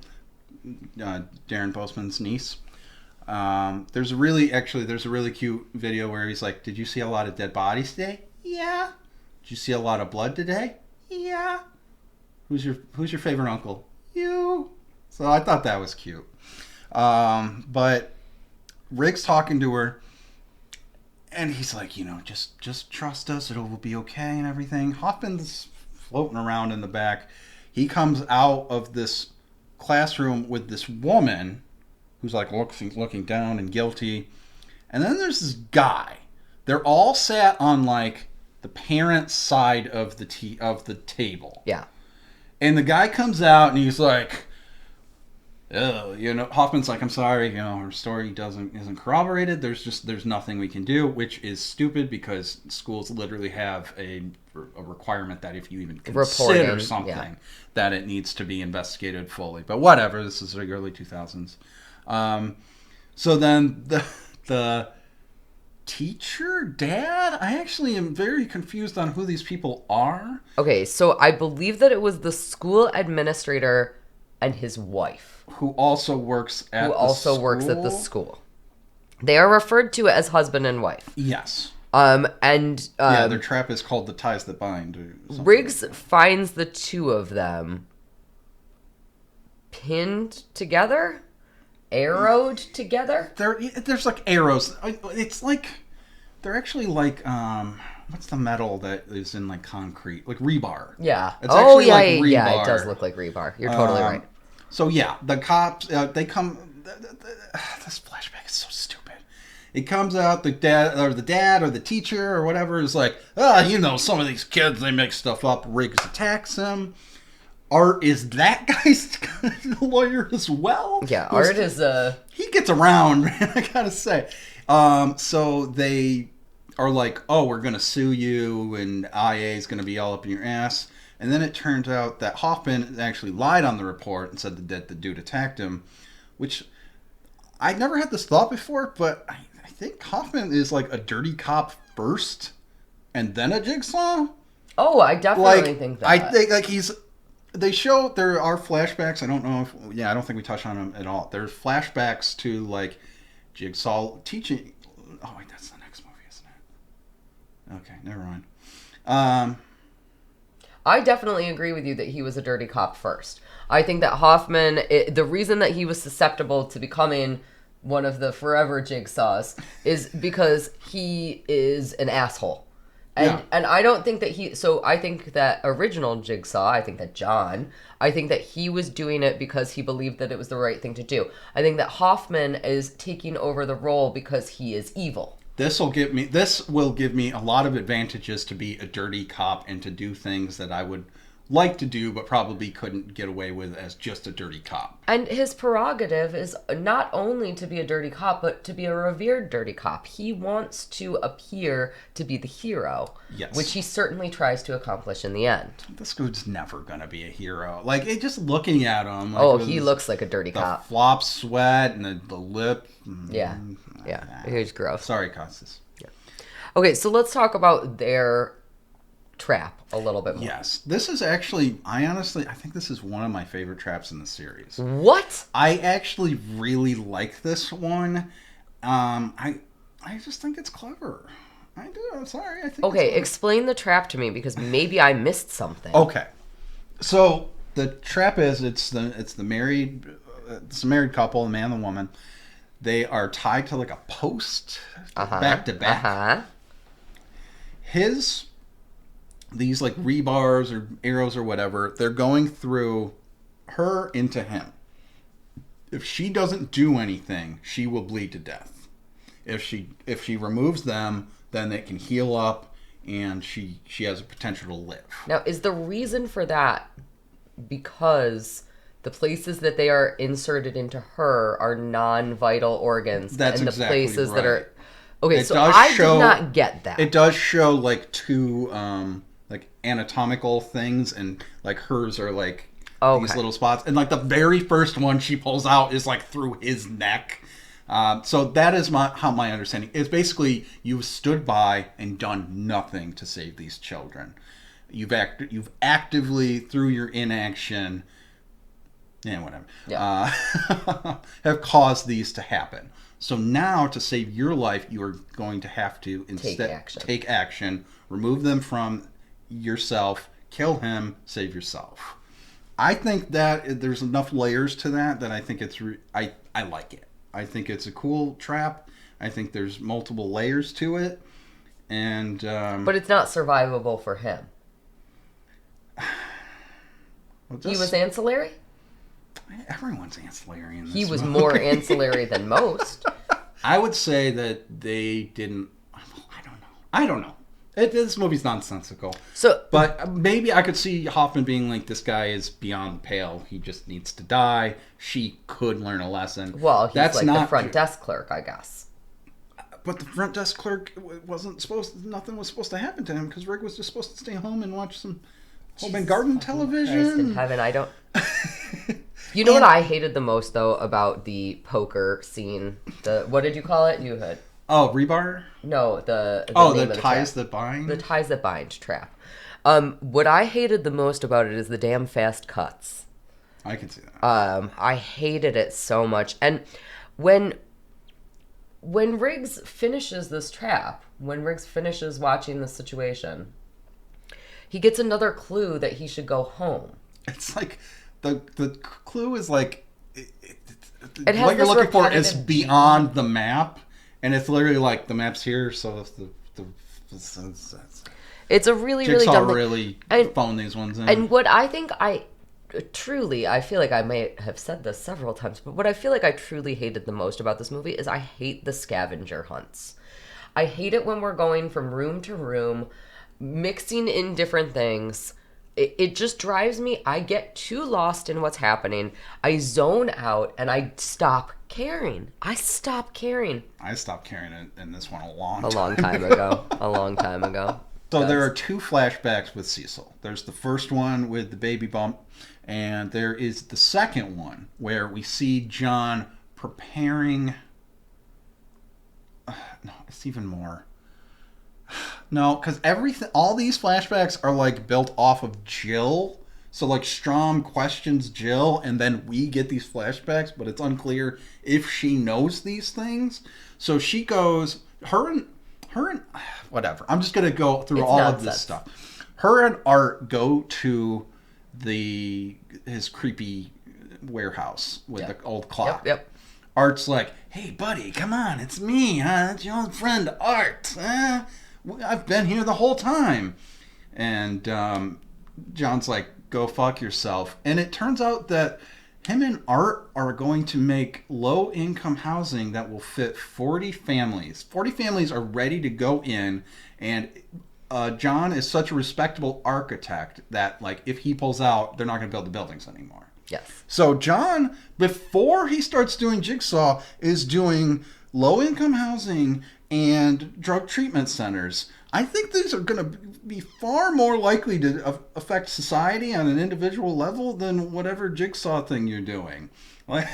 S2: Darren Postman's niece. There's a really cute video where he's like, "Did you see a lot of dead bodies today?" "Yeah." "Did you see a lot of blood today?" "Yeah." Who's your favorite uncle?" "You." So I thought that was cute. But Rick's talking to her, And he's like, just trust us. It'll be okay and everything. Hoffman's floating around in the back. He comes out of this classroom with this woman who's like looking down and guilty. And then there's this guy. They're all sat on like the parents' side of the table.
S1: Yeah.
S2: And the guy comes out and he's like, oh, Hoffman's like, I'm sorry, her story isn't corroborated. There's nothing we can do, which is stupid because schools literally have a requirement that if you even consider something, that it needs to be investigated fully. But whatever, this is the early 2000s. So then the teacher, dad, I actually am very confused on who these people are.
S1: Okay, so I believe that it was the school administrator and his wife.
S2: Who also works at the school.
S1: They are referred to as husband and wife.
S2: Yes.
S1: Their
S2: trap is called The Ties That Bind.
S1: Riggs finds the two of them pinned together, arrowed together.
S2: There's like arrows. It's like they're actually like what's the metal that is in like concrete, like rebar.
S1: Yeah.
S2: It's actually like rebar.
S1: Yeah, it does look like rebar. You're totally right.
S2: So yeah, the cops they come. This flashback is so stupid. It comes out the dad or the teacher or whatever is like, some of these kids, they make stuff up. Riggs attacks him. Art is that guy's lawyer as well.
S1: Yeah, Art is
S2: he gets around, man, I gotta say. So they are like, oh, we're gonna sue you, and IA is gonna be all up in your ass. And then it turns out that Hoffman actually lied on the report and said that the dude attacked him, which I never had this thought before, but I think Hoffman is like a dirty cop first and then a Jigsaw.
S1: Oh, I definitely think that.
S2: I think like they show there are flashbacks. I don't know if, I don't think we touched on them at all. There's flashbacks to like Jigsaw teaching. Oh, wait, that's the next movie, isn't it? Okay, never mind.
S1: I definitely agree with you that he was a dirty cop first. I think that Hoffman, the reason that he was susceptible to becoming one of the forever Jigsaws is because he is an asshole. And I don't think that I think that original Jigsaw, I think that John, I think that he was doing it because he believed that it was the right thing to do. I think that Hoffman is taking over the role because he is evil.
S2: This will give me a lot of advantages to be a dirty cop and to do things that I would like to do but probably couldn't get away with as just a dirty cop.
S1: And his prerogative is not only to be a dirty cop, but to be a revered dirty cop. He wants to appear to be the hero,
S2: yes,
S1: which he certainly tries to accomplish in the end.
S2: This dude's never gonna be a hero. Like, just looking at him. Like,
S1: he looks like a dirty cop.
S2: The flop sweat and the lip.
S1: Yeah, he's gross.
S2: Sorry, Costas.
S1: Yeah. Okay, so let's talk about their trap a little bit more.
S2: Yes, this is actually, I think this is one of my favorite traps in the series.
S1: What?
S2: I actually really like this one. I just think it's clever. I do. I'm sorry. I think.
S1: Okay, explain the trap to me because maybe I missed something.
S2: Okay, so the trap is it's a married couple, the man and the woman. They are tied to like a post, back to back. These like rebars or arrows or whatever, they're going through her into him. If she doesn't do anything, she will bleed to death. If she removes them, then it can heal up and she has a potential to live.
S1: Now, is the reason for that because the places that they are inserted into her are non-vital organs?
S2: That's
S1: and the
S2: exactly
S1: places
S2: right.
S1: that are... Okay, so I did not get that.
S2: It does show like two like anatomical things, and like hers are like these little spots, and like the very first one she pulls out is like through his neck. So that is my understanding is. Basically, you've stood by and done nothing to save these children. You've actively, through your inaction, have caused these to happen. So now, to save your life, you are going to have to instead take action, remove them from yourself, kill him, save yourself. I think that there's enough layers to that I think it's I like it. I think it's a cool trap. I think there's multiple layers to it. And
S1: but it's not survivable for him. He was ancillary?
S2: Everyone's ancillary in this
S1: He was
S2: movie.
S1: more ancillary than most.
S2: I would say that they didn't... I don't know. This movie's nonsensical. But maybe I could see Hoffman being like, this guy is beyond the pale. He just needs to die. She could learn a lesson.
S1: Well, he's like the front desk clerk, I guess.
S2: But the front desk clerk nothing was supposed to happen to him because Rigg was just supposed to stay home and watch some home and garden television.
S1: Christ in heaven, I don't... You know what I hated the most, though, about the poker scene? What did you call it? You had...
S2: Oh, rebar?
S1: No, the
S2: ties that bind?
S1: The ties that bind trap. What I hated the most about it is the damn fast cuts.
S2: I can see that.
S1: I hated it so much. And when Riggs finishes this trap, when Riggs finishes watching the situation, he gets another clue that he should go home.
S2: It's like the clue is like
S1: it has
S2: what you're looking for is
S1: repetitive
S2: beyond the map, and it's literally like the map's here, so if
S1: it's a really
S2: Jigsaw
S1: dumb
S2: really phone these ones in.
S1: And what I think I feel like I may have said this several times, but what I feel like I truly hated the most about this movie is I hate the scavenger hunts. I hate it when we're going from room to room, mixing in different things. It just drives me. I get too lost in what's happening. I zone out and I stop caring. I stopped caring
S2: in this one a long
S1: time ago. A long time ago.
S2: So there are two flashbacks with Cecil. There's the first one with the baby bump, and there is the second one where we see John preparing... no, it's even more. No, because all these flashbacks are like built off of Jill. So like Strom questions Jill, and then we get these flashbacks, but it's unclear if she knows these things. So she goes, her and whatever. I'm just gonna go through all of this stuff. Her and Art go to his creepy warehouse with the old clock.
S1: Yep.
S2: Art's like, "Hey, buddy, come on, it's me, huh? It's your old friend Art. I've been here the whole time." And John's like, "Go fuck yourself." And it turns out that him and Art are going to make low-income housing that will fit 40 families. 40 families are ready to go in, and John is such a respectable architect that, like, if he pulls out, they're not going to build the buildings anymore.
S1: Yes.
S2: So John, before he starts doing Jigsaw, is doing low-income housing and drug treatment centers. I think these are going to be far more likely to affect society on an individual level than whatever Jigsaw thing you're doing. Like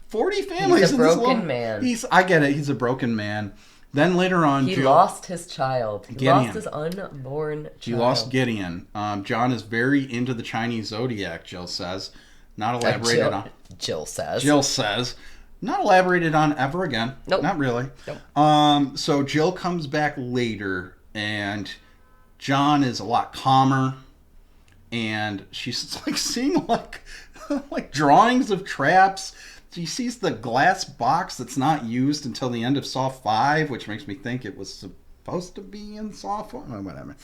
S2: 40 families.
S1: He's a broken man.
S2: I get it. He's a broken man. Then later on,
S1: he lost his child. He
S2: Gideon.
S1: lost his unborn child.
S2: He lost Gideon. John is very into the Chinese zodiac, Jill says. Not elaborated on.
S1: Jill says.
S2: Not elaborated on ever again.
S1: Nope.
S2: Not really.
S1: Nope.
S2: So Jill comes back later, and John is a lot calmer, and she's like seeing like drawings of traps. She sees the glass box that's not used until the end of Saw 5, which makes me think it was supposed to be in Saw 4. Oh, whatever.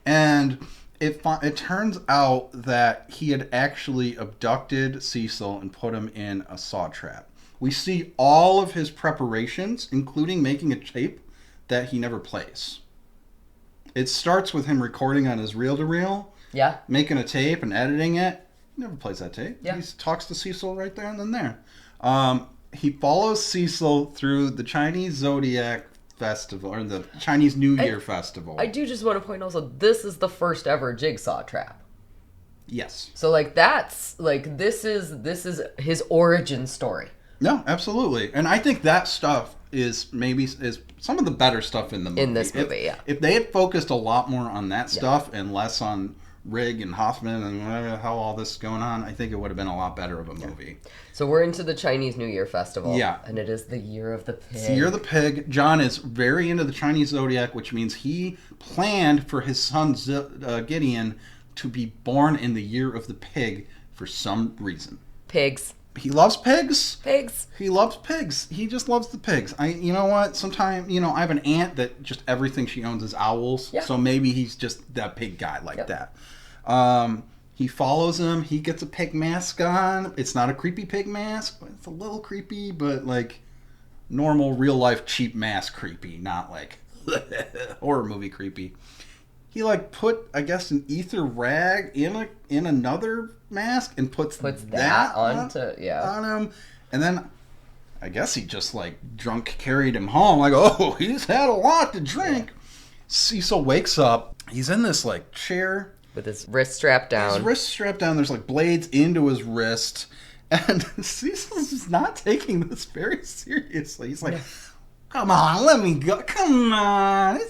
S2: And it turns out that he had actually abducted Cecil and put him in a saw trap. We see all of his preparations, including making a tape that he never plays. It starts with him recording on his reel-to-reel, making a tape and editing it. He never plays that tape.
S1: Yeah.
S2: He talks to Cecil right there and then there. He follows Cecil through the Chinese Zodiac Festival, or the Chinese New Year Festival.
S1: I do just want to point also, this is the first ever Jigsaw trap.
S2: Yes.
S1: So like that's like this is his origin story.
S2: No, absolutely. And I think that stuff is some of the better stuff in the movie.
S1: In this movie,
S2: If they had focused a lot more on that stuff and less on Rigg and Hoffman and whatever the hell all this is going on, I think it would have been a lot better of a movie.
S1: So we're into the Chinese New Year Festival.
S2: Yeah.
S1: And it is the Year of the Pig.
S2: It's the Year of the Pig. John is very into the Chinese Zodiac, which means he planned for his son Gideon to be born in the Year of the Pig for some reason.
S1: Pigs.
S2: he loves pigs.
S1: Pigs.
S2: He loves pigs. He just loves the pigs. You know what? Sometimes, I have an aunt that just everything she owns is owls.
S1: Yeah.
S2: So maybe he's just that pig guy like
S1: Yep.
S2: that. He follows him. He gets a pig mask on. It's not a creepy pig mask. But it's a little creepy, but like normal, real life, cheap mask creepy, not like horror movie creepy. He like put, I guess, an ether rag in another mask and puts that
S1: on
S2: him, and then I guess he just like drunk carried him home. Like, oh, he's had a lot to drink. Cecil wakes up. He's in this like chair
S1: with his wrist strapped down.
S2: There's like blades into his wrist, and Cecil's just not taking this very seriously. He's like, come on, let me go. Come on.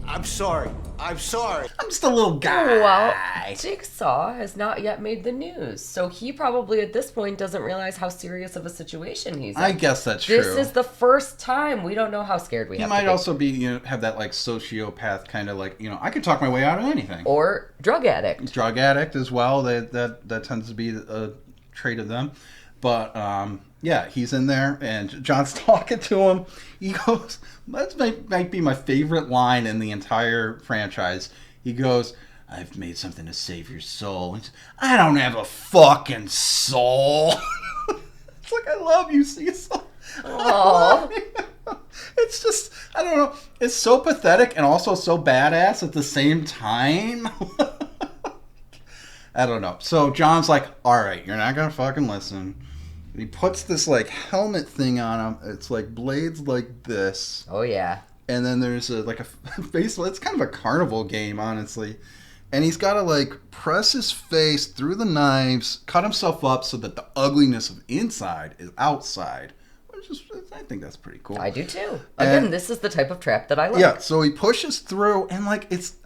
S3: I'm sorry. I'm
S2: just a little guy.
S1: Well, Jigsaw has not yet made the news, so he probably at this point doesn't realize how serious of a situation he's in.
S2: I guess that's true.
S1: This is the first time. We don't know how scared we have to be.
S2: He might also be, have that like sociopath kind of like, I could talk my way out of anything.
S1: Or drug addict.
S2: Drug addict as well. That tends to be a trait of them. But yeah, he's in there, and John's talking to him. He goes, that might be my favorite line in the entire franchise. He goes, I've made something to save your soul. He's, I don't have a fucking soul. It's like, I love you, Cecil. It's just, I don't know. It's so pathetic and also so badass at the same time. I don't know. So John's like, all right, you're not going to fucking listen. He puts this like helmet thing on him. It's like blades like this.
S1: Oh yeah.
S2: And then there's a face. It's kind of a carnival game, honestly. And he's got to like press his face through the knives, cut himself up so that the ugliness of inside is outside. Which is, I think that's pretty cool.
S1: I do too. Again, this is the type of trap that I like.
S2: Yeah. So he pushes through, and like it's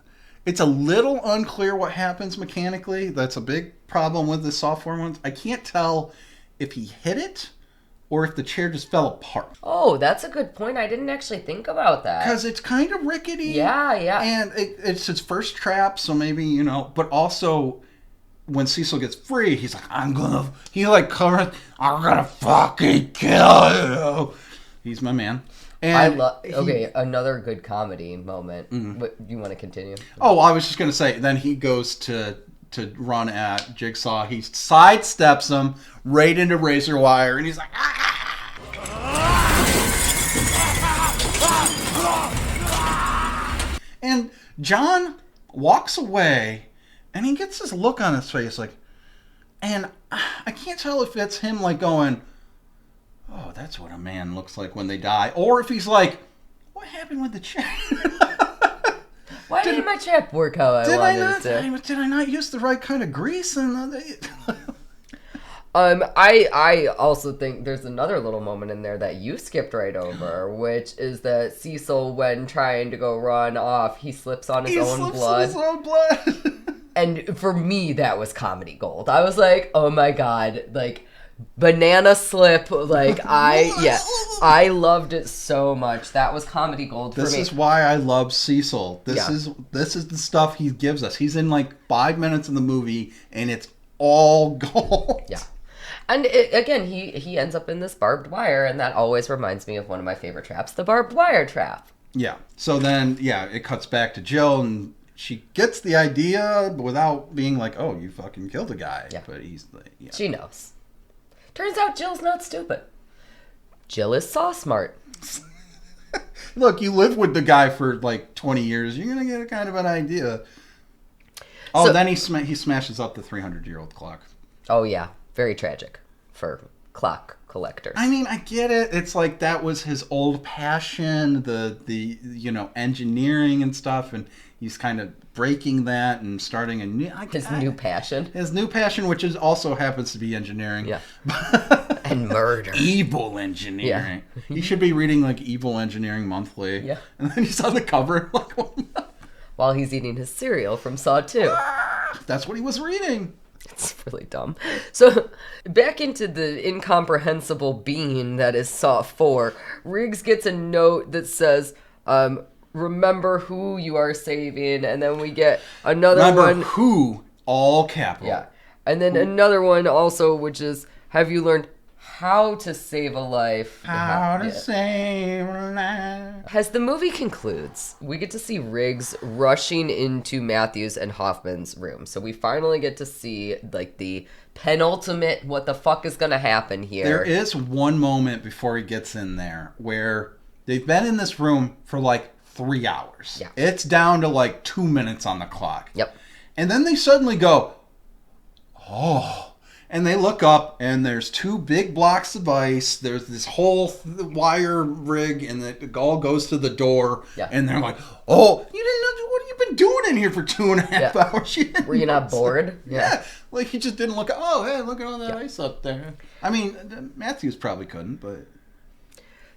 S2: a little unclear what happens mechanically. That's a big problem with the software ones. I can't tell if he hit it or if the chair just fell apart.
S1: Oh, that's a good point. I didn't actually think about that.
S2: Because it's kind of rickety.
S1: Yeah.
S2: And it's his first trap, so maybe, but also when Cecil gets free, he's like, I'm gonna fucking kill you. He's my man. And
S1: another good comedy moment. Mm-hmm. But you want to continue?
S2: Oh, I was just going to say, then he goes to run at Jigsaw. He sidesteps him right into razor wire, and he's like, and John walks away, and he gets this look on his face, like, and I can't tell if it's him, like, going, oh, that's what a man looks like when they die, or if he's like, what happened with the chair?
S1: Why didn't my trap work how I wanted it to?
S2: Did I not use the right kind of grease?
S1: I also think there's another little moment in there that you skipped right over, which is that Cecil, when trying to go run off, he slips on his own blood. And for me, that was comedy gold. I was like, oh my god, like, banana slip, like, I loved it so much. That was comedy gold for me.
S2: This is why I love Cecil. This is the stuff he gives us. He's in like 5 minutes in the movie, and it's all gold.
S1: Yeah. And again, he ends up in this barbed wire, and that always reminds me of one of my favorite traps, the barbed wire trap.
S2: Yeah. So then, it cuts back to Jill, and she gets the idea without being like, oh, you fucking killed a guy.
S1: Yeah.
S2: But he's like,
S1: She knows. Turns out Jill's not stupid. Jill is saw smart.
S2: Look, you live with the guy for like 20 years. You're going to get a kind of an idea. Oh, so, then he smashes up the 300-year-old clock.
S1: Oh, yeah. Very tragic for clock collectors.
S2: I mean, I get it. It's like that was his old passion, the engineering and stuff, and he's kind of breaking that and starting a new...
S1: new passion.
S2: His new passion, which also happens to be engineering.
S1: Yeah. And murder.
S2: Evil engineering. Yeah. He should be reading, like, Evil Engineering Monthly.
S1: Yeah.
S2: And then he's on the cover, like...
S1: While he's eating his cereal from Saw 2.
S2: That's what he was reading.
S1: It's really dumb. So, back into the incomprehensible being that is Saw 4, Riggs gets a note that says, remember who you are saving, and then we get another one.
S2: Remember who, all capital.
S1: Yeah. And then another one also, which is, Have you learned how to save a life?
S2: How to save a life.
S1: As the movie concludes, we get to see Riggs rushing into Matthews and Hoffman's room. So we finally get to see like the penultimate what the fuck is gonna happen here.
S2: There is one moment before he gets in there where they've been in this room for like 3 hours.
S1: Yeah.
S2: It's down to like 2 minutes on the clock.
S1: Yep.
S2: And then they suddenly go, oh. And they look up, and there's 2 big blocks of ice. There's this whole wire rig, and it all goes to the door.
S1: Yeah.
S2: And they're like, oh, you didn't know, what have you been doing in here for 2.5 hours?
S1: Were you not bored?
S2: Yeah. Like, he just didn't look, oh, hey, look at all that ice up there. I mean, Matthews probably couldn't, but...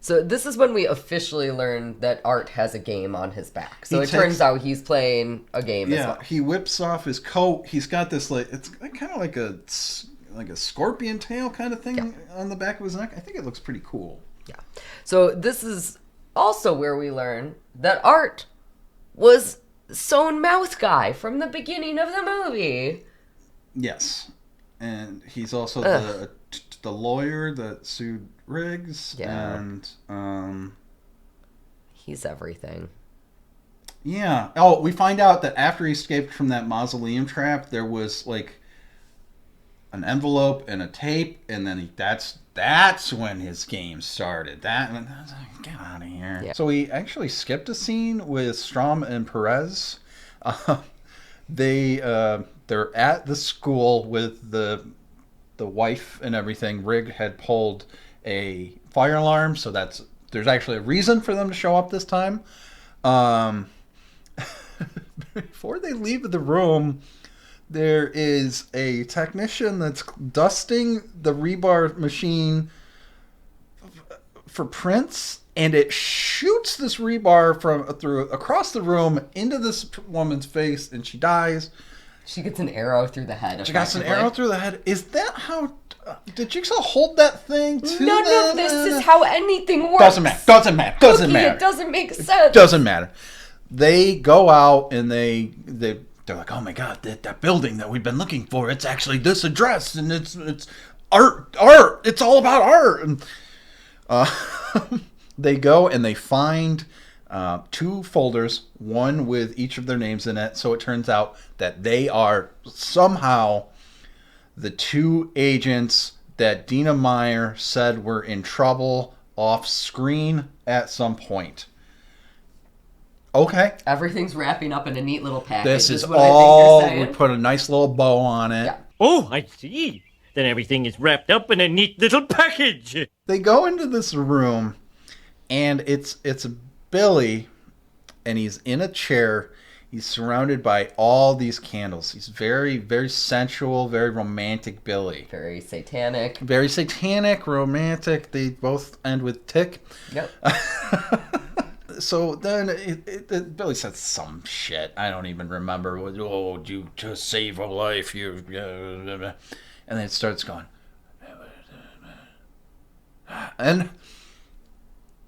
S1: So this is when we officially learn that Art has a game on his back. So
S2: He
S1: it turns out he's playing a game as well.
S2: He whips off his coat. He's got this, like, it's kind of like a scorpion tail kind of thing on the back of his neck. I think it looks pretty cool.
S1: Yeah. So this is also where we learn that Art was sewn mouth guy from the beginning of the movie.
S2: Yes. And he's also the lawyer that sued Riggs.
S1: Yeah.
S2: And
S1: he's everything.
S2: Yeah. Oh, we find out that after he escaped from that mausoleum trap, there was like an envelope and a tape, and then that's when his game started. Get out of here. Yeah. So we actually skipped a scene with Strom and Perez. They're at the school with the wife and everything. Rigg had pulled a fire alarm, so there's actually a reason for them to show up this time. Before they leave the room, there is a technician that's dusting the rebar machine for prints, and it shoots this rebar across the room into this woman's face, and she dies.
S1: She gets an arrow through the head.
S2: She got an arrow through the head. Is that how... did Jigsaw hold that thing to
S1: None of this is how anything works.
S2: Doesn't matter. It doesn't
S1: make sense.
S2: Doesn't matter. They go out and they're like, oh my god, that building that we've been looking for, it's actually this address, and it's art. It's all about art. And they go and they find 2 folders, one with each of their names in it. So it turns out that they are somehow the 2 agents that Dina Meyer said were in trouble off screen at some point. Okay.
S1: Everything's wrapping up in a neat little package.
S2: This is
S1: what
S2: all,
S1: I think you're saying.
S2: we put a nice little bow on it.
S1: Yeah.
S5: Oh, I see. Then everything is wrapped up in a neat little package.
S2: They go into this room, and it's Billy, and he's in a chair. He's surrounded by all these candles. He's very, very sensual, very romantic Billy.
S1: Very satanic.
S2: Very satanic, romantic. They both end with tick.
S1: Yep.
S2: So then Billy said some shit. I don't even remember. Oh, you to save a life, you... And then it starts going... And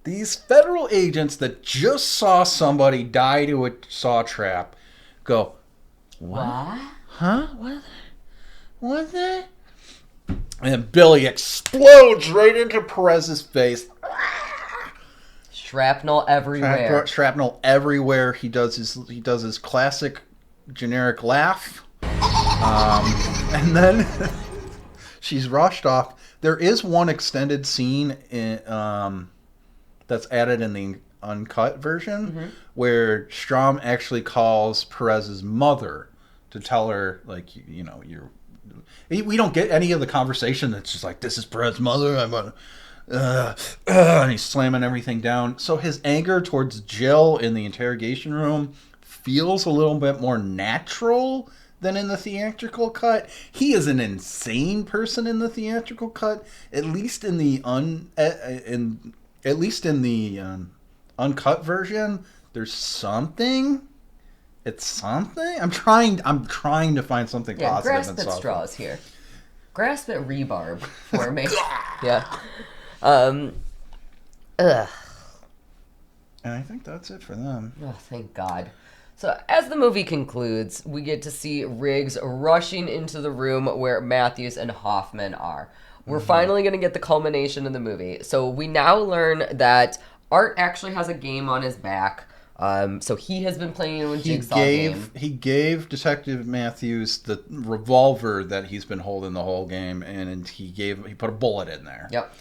S2: these federal agents that just saw somebody die to a saw trap go, what? Huh? What? What's that? And then Billy explodes right into Perez's face.
S1: Shrapnel everywhere.
S2: Shrapnel everywhere. He does his classic generic laugh. And then she's rushed off. There is one extended scene that's added in the uncut version where Strom actually calls Perez's mother to tell her, like, you know, we don't get any of the conversation. That's just like, this is Perez's mother. And he's slamming everything down. So his anger towards Jill in the interrogation room feels a little bit more natural than in the theatrical cut. He is an insane person in the theatrical cut. At least in the uncut version, there's something. It's something. I'm trying to find something positive.
S1: Grasp at straws here. Grasp at rebarb for me. Yeah.
S2: And I think that's it for them.
S1: Oh, thank God. So as the movie concludes, we get to see Riggs rushing into the room where Matthews and Hoffman are. We're finally going to get the culmination of the movie. So we now learn that Art actually has a game on his back. So he has been playing a Jigsaw game.
S2: He gave Detective Matthews the revolver that he's been holding the whole game, and he put a bullet in there.
S1: Yep.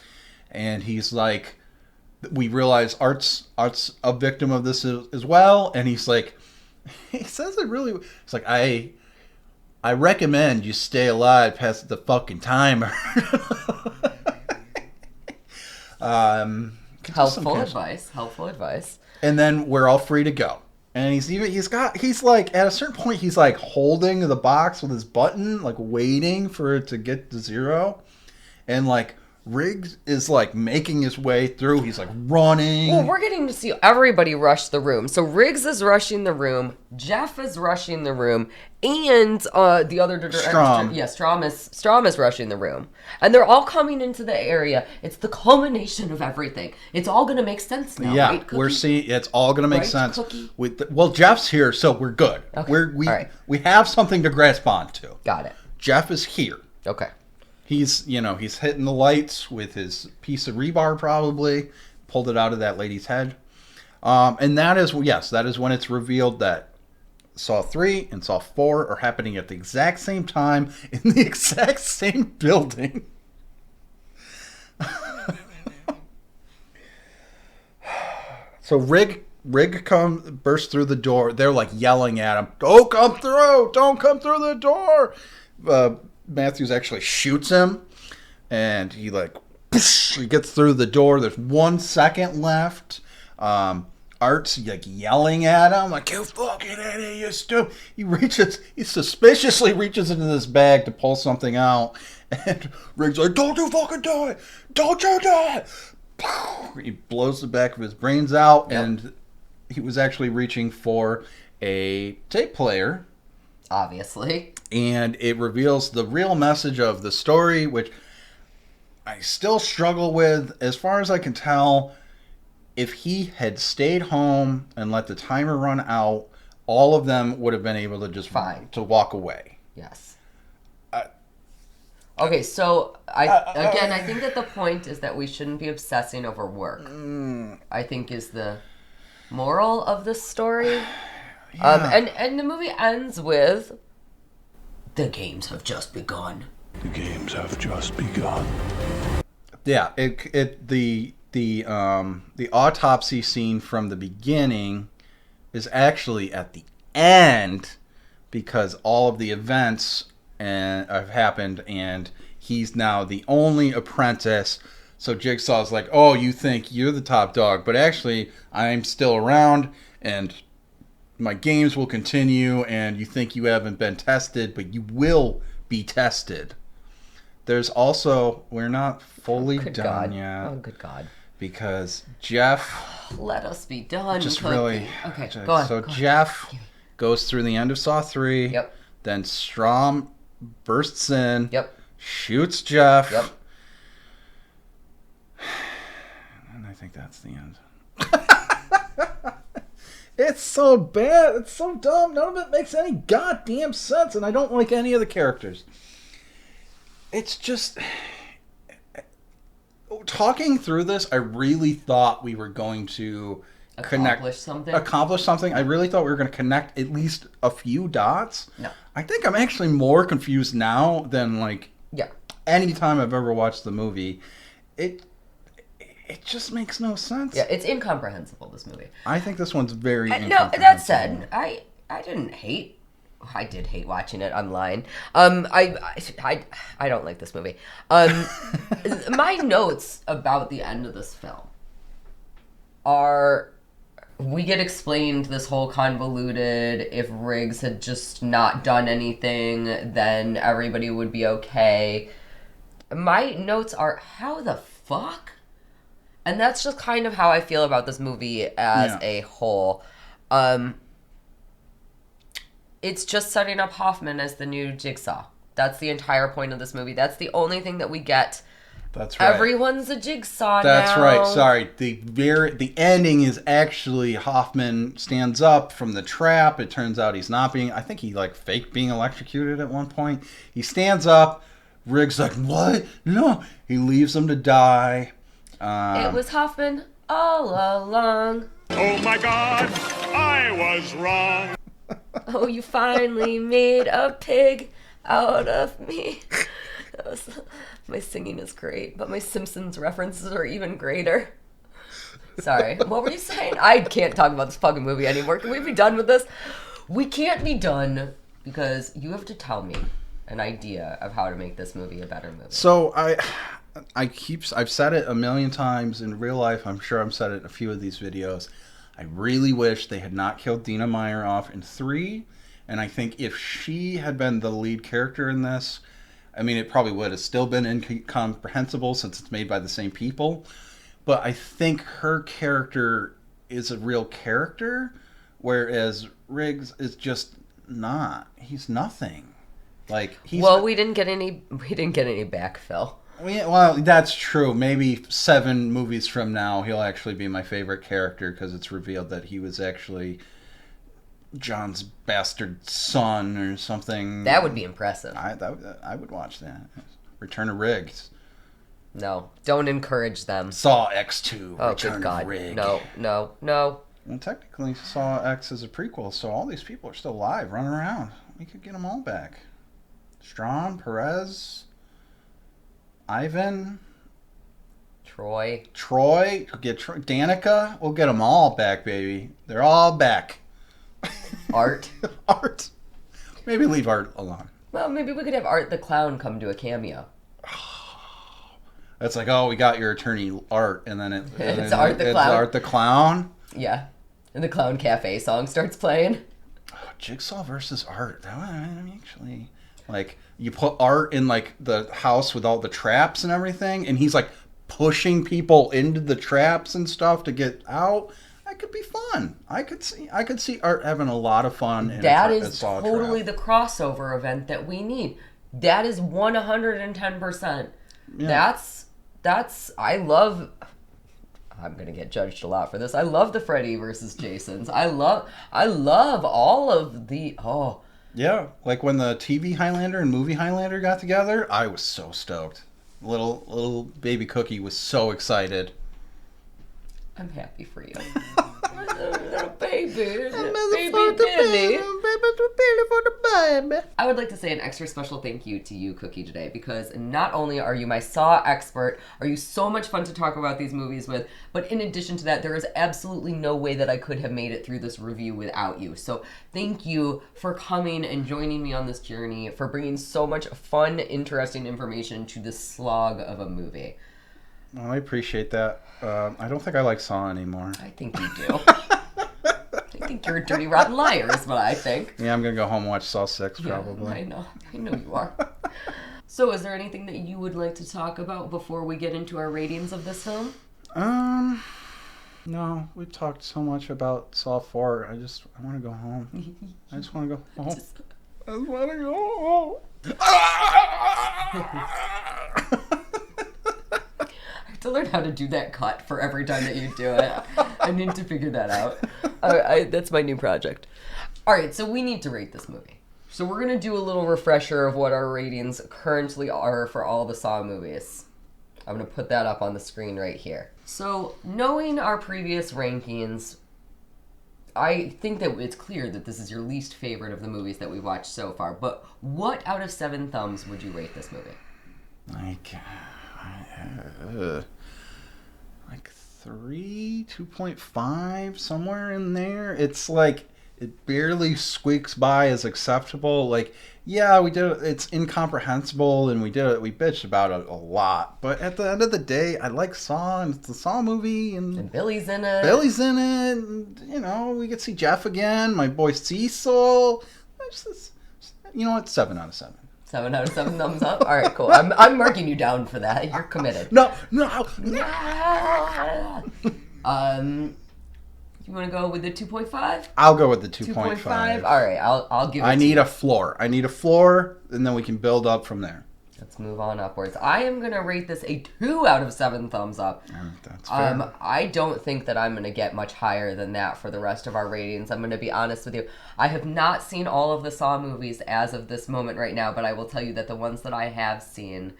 S2: And he's like, we realize Art's a victim of this as well, and he's like, he says it really. It's like I recommend you stay alive past the fucking timer.
S1: Helpful advice.
S2: And then we're all free to go. And he's like, at a certain point, he's like holding the box with his button, like waiting for it to get to 0. And like Rigg is like making his way through. He's like running.
S1: Well, we're getting to see everybody rush the room. So Riggs is rushing the room. Jeff is rushing the room. And the other
S2: Strom.
S1: Strom is rushing the room. And they're all coming into the area. It's the culmination of everything. It's all going to make sense now,
S2: yeah,
S1: right, Cookie?
S2: we're seeing it's all going to make
S1: Right,
S2: sense.
S1: Cookie?
S2: Well, Jeff's here, so we're good.
S1: Okay.
S2: We have something to grasp onto.
S1: Got it.
S2: Jeff is here.
S1: Okay.
S2: He's hitting the lights with his piece of rebar, probably pulled it out of that lady's head. And that is when it's revealed that Saw 3 and Saw 4 are happening at the exact same time in the exact same building. So Rigg bursts through the door. They're like yelling at him, "Don't come through! Don't come through the door!" Matthews actually shoots him, and he gets through the door. There's 1 second left. Art's like yelling at him, like, "You fucking idiot, you stupid!" He suspiciously reaches into this bag to pull something out, and Rigg's like, "Don't you fucking do it! Don't you do it!" He blows the back of his brains out, and he was actually reaching for a tape player.
S1: Obviously.
S2: And it reveals the real message of the story, which I still struggle with. As far as I can tell, if he had stayed home and let the timer run out, all of them would have been able to just to walk away.
S1: Yes. Okay, so I think that the point is that we shouldn't be obsessing over work. I think is the moral of the story. And the movie ends with, "The games have just begun."
S8: The games have just begun.
S2: Yeah, the autopsy scene from the beginning is actually at the end, because all of the events have happened, and he's now the only apprentice. So Jigsaw's like, "Oh, you think you're the top dog, but actually I'm still around, and my games will continue, and you think you haven't been tested, but you will be tested." There's also, we're not fully done yet.
S1: Oh, good God.
S2: Because Jeff...
S1: Let us be done.
S2: Just really...
S1: Okay, go on.
S2: So Jeff goes through the end of Saw 3.
S1: Yep.
S2: Then Strom bursts in.
S1: Yep.
S2: Shoots Jeff.
S1: Yep.
S2: And I think that's the end. It's so bad. It's so dumb. None of it makes any goddamn sense. And I don't like any of the characters. It's just... Talking through this, I really thought we were going to
S1: Accomplish something.
S2: I really thought we were going to connect at least a few dots.
S1: No.
S2: I think I'm actually more confused now than any time I've ever watched the movie. It just makes no sense.
S1: Yeah, it's incomprehensible, this movie.
S2: I think this one's very
S1: incomprehensible. No, that said, I didn't hate. I did hate watching it online. I don't like this movie. My notes about the end of this film are, we get explained this whole convoluted, if Riggs had just not done anything, then everybody would be okay. My notes are, how the fuck? And that's just kind of how I feel about this movie as a whole. It's just setting up Hoffman as the new Jigsaw. That's the entire point of this movie. That's the only thing that we get.
S2: That's right.
S1: Everyone's a Jigsaw now.
S2: That's right. Sorry. The ending is actually Hoffman stands up from the trap. It turns out he's not being... I think he faked being electrocuted at one point. He stands up Rigg's like, what? No. He leaves him to die.
S1: It was Hoffman all along.
S5: Oh my God, I was wrong.
S1: Oh, you finally made a pig out of me. My singing is great, but my Simpsons references are even greater. Sorry, what were you saying? I can't talk about this fucking movie anymore. Can we be done with this? We can't be done because you have to tell me an idea of how to make this movie a better movie.
S2: So I've said it a million times in real life. I'm sure I've said it in a few of these videos. I really wish they had not killed Dina Meyer off in 3. And I think if she had been the lead character in this, I mean, it probably would have still been incomprehensible since it's made by the same people. But I think her character is a real character, whereas Riggs is just not. He's nothing. Like
S1: we didn't get any backfill.
S2: Well, that's true. Maybe 7 movies from now, he'll actually be my favorite character because it's revealed that he was actually John's bastard son or something.
S1: That would be impressive.
S2: I would watch that. Return of Riggs.
S1: No, don't encourage them.
S2: Saw X2.
S1: Oh,
S2: Return
S1: good God.
S2: of Rigg.
S1: No.
S2: Well, technically, Saw X is a prequel, so all these people are still alive, running around. We could get them all back. Strawn, Perez, Ivan,
S1: Troy.
S2: Get Danica. We'll get them all back, baby. They're all back.
S1: Art.
S2: Art. Maybe leave Art alone.
S1: Well, maybe we could have Art the Clown come do a cameo.
S2: It's like, oh, we got your attorney Art, and then
S1: it's Art the Clown.
S2: It's Art the Clown.
S1: Yeah, and the Clown Cafe song starts playing.
S2: Oh, Jigsaw versus Art. That one, actually, like, you put Art in like the house with all the traps and everything, and he's like pushing people into the traps and stuff to get out. That could be fun. I could see Art having a lot of fun.
S1: That is totally the crossover event that we need. That is 110%. Yeah. That's I love. I'm gonna get judged a lot for this. I love the Freddy versus Jasons. I love all of the
S2: Yeah, like when the TV Highlander and movie Highlander got together, I was so stoked. Little baby Cookie was so excited.
S1: I'm happy for you. Little baby Billy. I would like to say an extra special thank you to you, Cookie, today, because not only are you my Saw expert, are you so much fun to talk about these movies with, but in addition to that, there is absolutely no way that I could have made it through this review without you. So thank you for coming and joining me on this journey, for bringing so much fun, interesting information to this slog of a movie.
S2: Well, I appreciate that. I don't think I like Saw anymore.
S1: I think you do. I think you're a dirty, rotten liar is what I think.
S2: Yeah, I'm going to go home and watch Saw 6 probably.
S1: I know you are. So is there anything that you would like to talk about before we get into our ratings of this film?
S2: No, we've talked so much about Saw 4. I want to go home. I just want to go home. I just want to go home.
S1: To learn how to do that cut for every time that you do it. I need to figure that out. That's my new project. All right, so we need to rate this movie. So we're going to do a little refresher of what our ratings currently are for all the Saw movies. I'm going to put that up on the screen right here. So knowing our previous rankings, I think that it's clear that this is your least favorite of the movies that we've watched so far. But what out of 7 thumbs would you rate this movie?
S2: Like 3, 2.5, somewhere in there. It's like it barely squeaks by as acceptable. Like, yeah, we did it. It's incomprehensible, and we bitched about it a lot. But at the end of the day, I like Saw, and it's the Saw movie, and
S1: Billy's in it.
S2: And, we get to see Jeff again. My boy Cecil. You know what? 7 out of 7.
S1: 7 out of 7 thumbs up? All right, cool. I'm marking you down for that. You're committed.
S2: No.
S1: You want to go with the 2.5?
S2: I'll go with the 2.5.
S1: All right, I'll give it
S2: I need a floor. And then we can build up from there.
S1: Let's move on upwards. I am going to rate this a 2 out of 7 thumbs up.
S2: That's fair.
S1: I don't think that I'm going to get much higher than that for the rest of our ratings. I'm going to be honest with you. I have not seen all of the Saw movies as of this moment right now, but I will tell you that the ones that I have seen,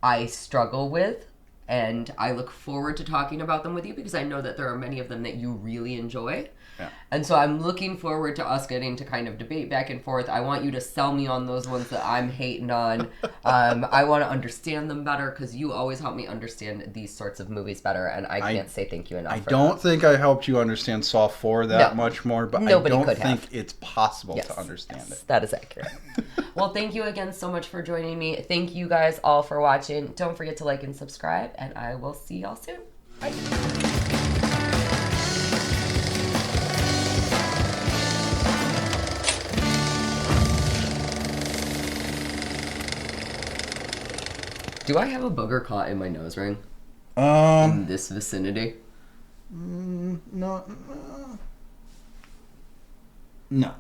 S1: I struggle with, and I look forward to talking about them with you because I know that there are many of them that you really enjoy.
S2: Yeah.
S1: And so I'm looking forward to us getting to kind of debate back and forth. I want you to sell me on those ones that I'm hating on. I want to understand them better because you always help me understand these sorts of movies better, and I can't say thank you enough.
S2: I don't think I helped you understand Saw 4 that much more, but
S1: Nobody
S2: I don't
S1: could
S2: think
S1: have.
S2: it's possible to understand it.
S1: That is accurate. Well, thank you again so much for joining me. Thank you guys all for watching. Don't forget to like and subscribe, and I will see y'all soon. Bye. Do I have a booger caught in my nose ring? In this vicinity?
S2: No. No.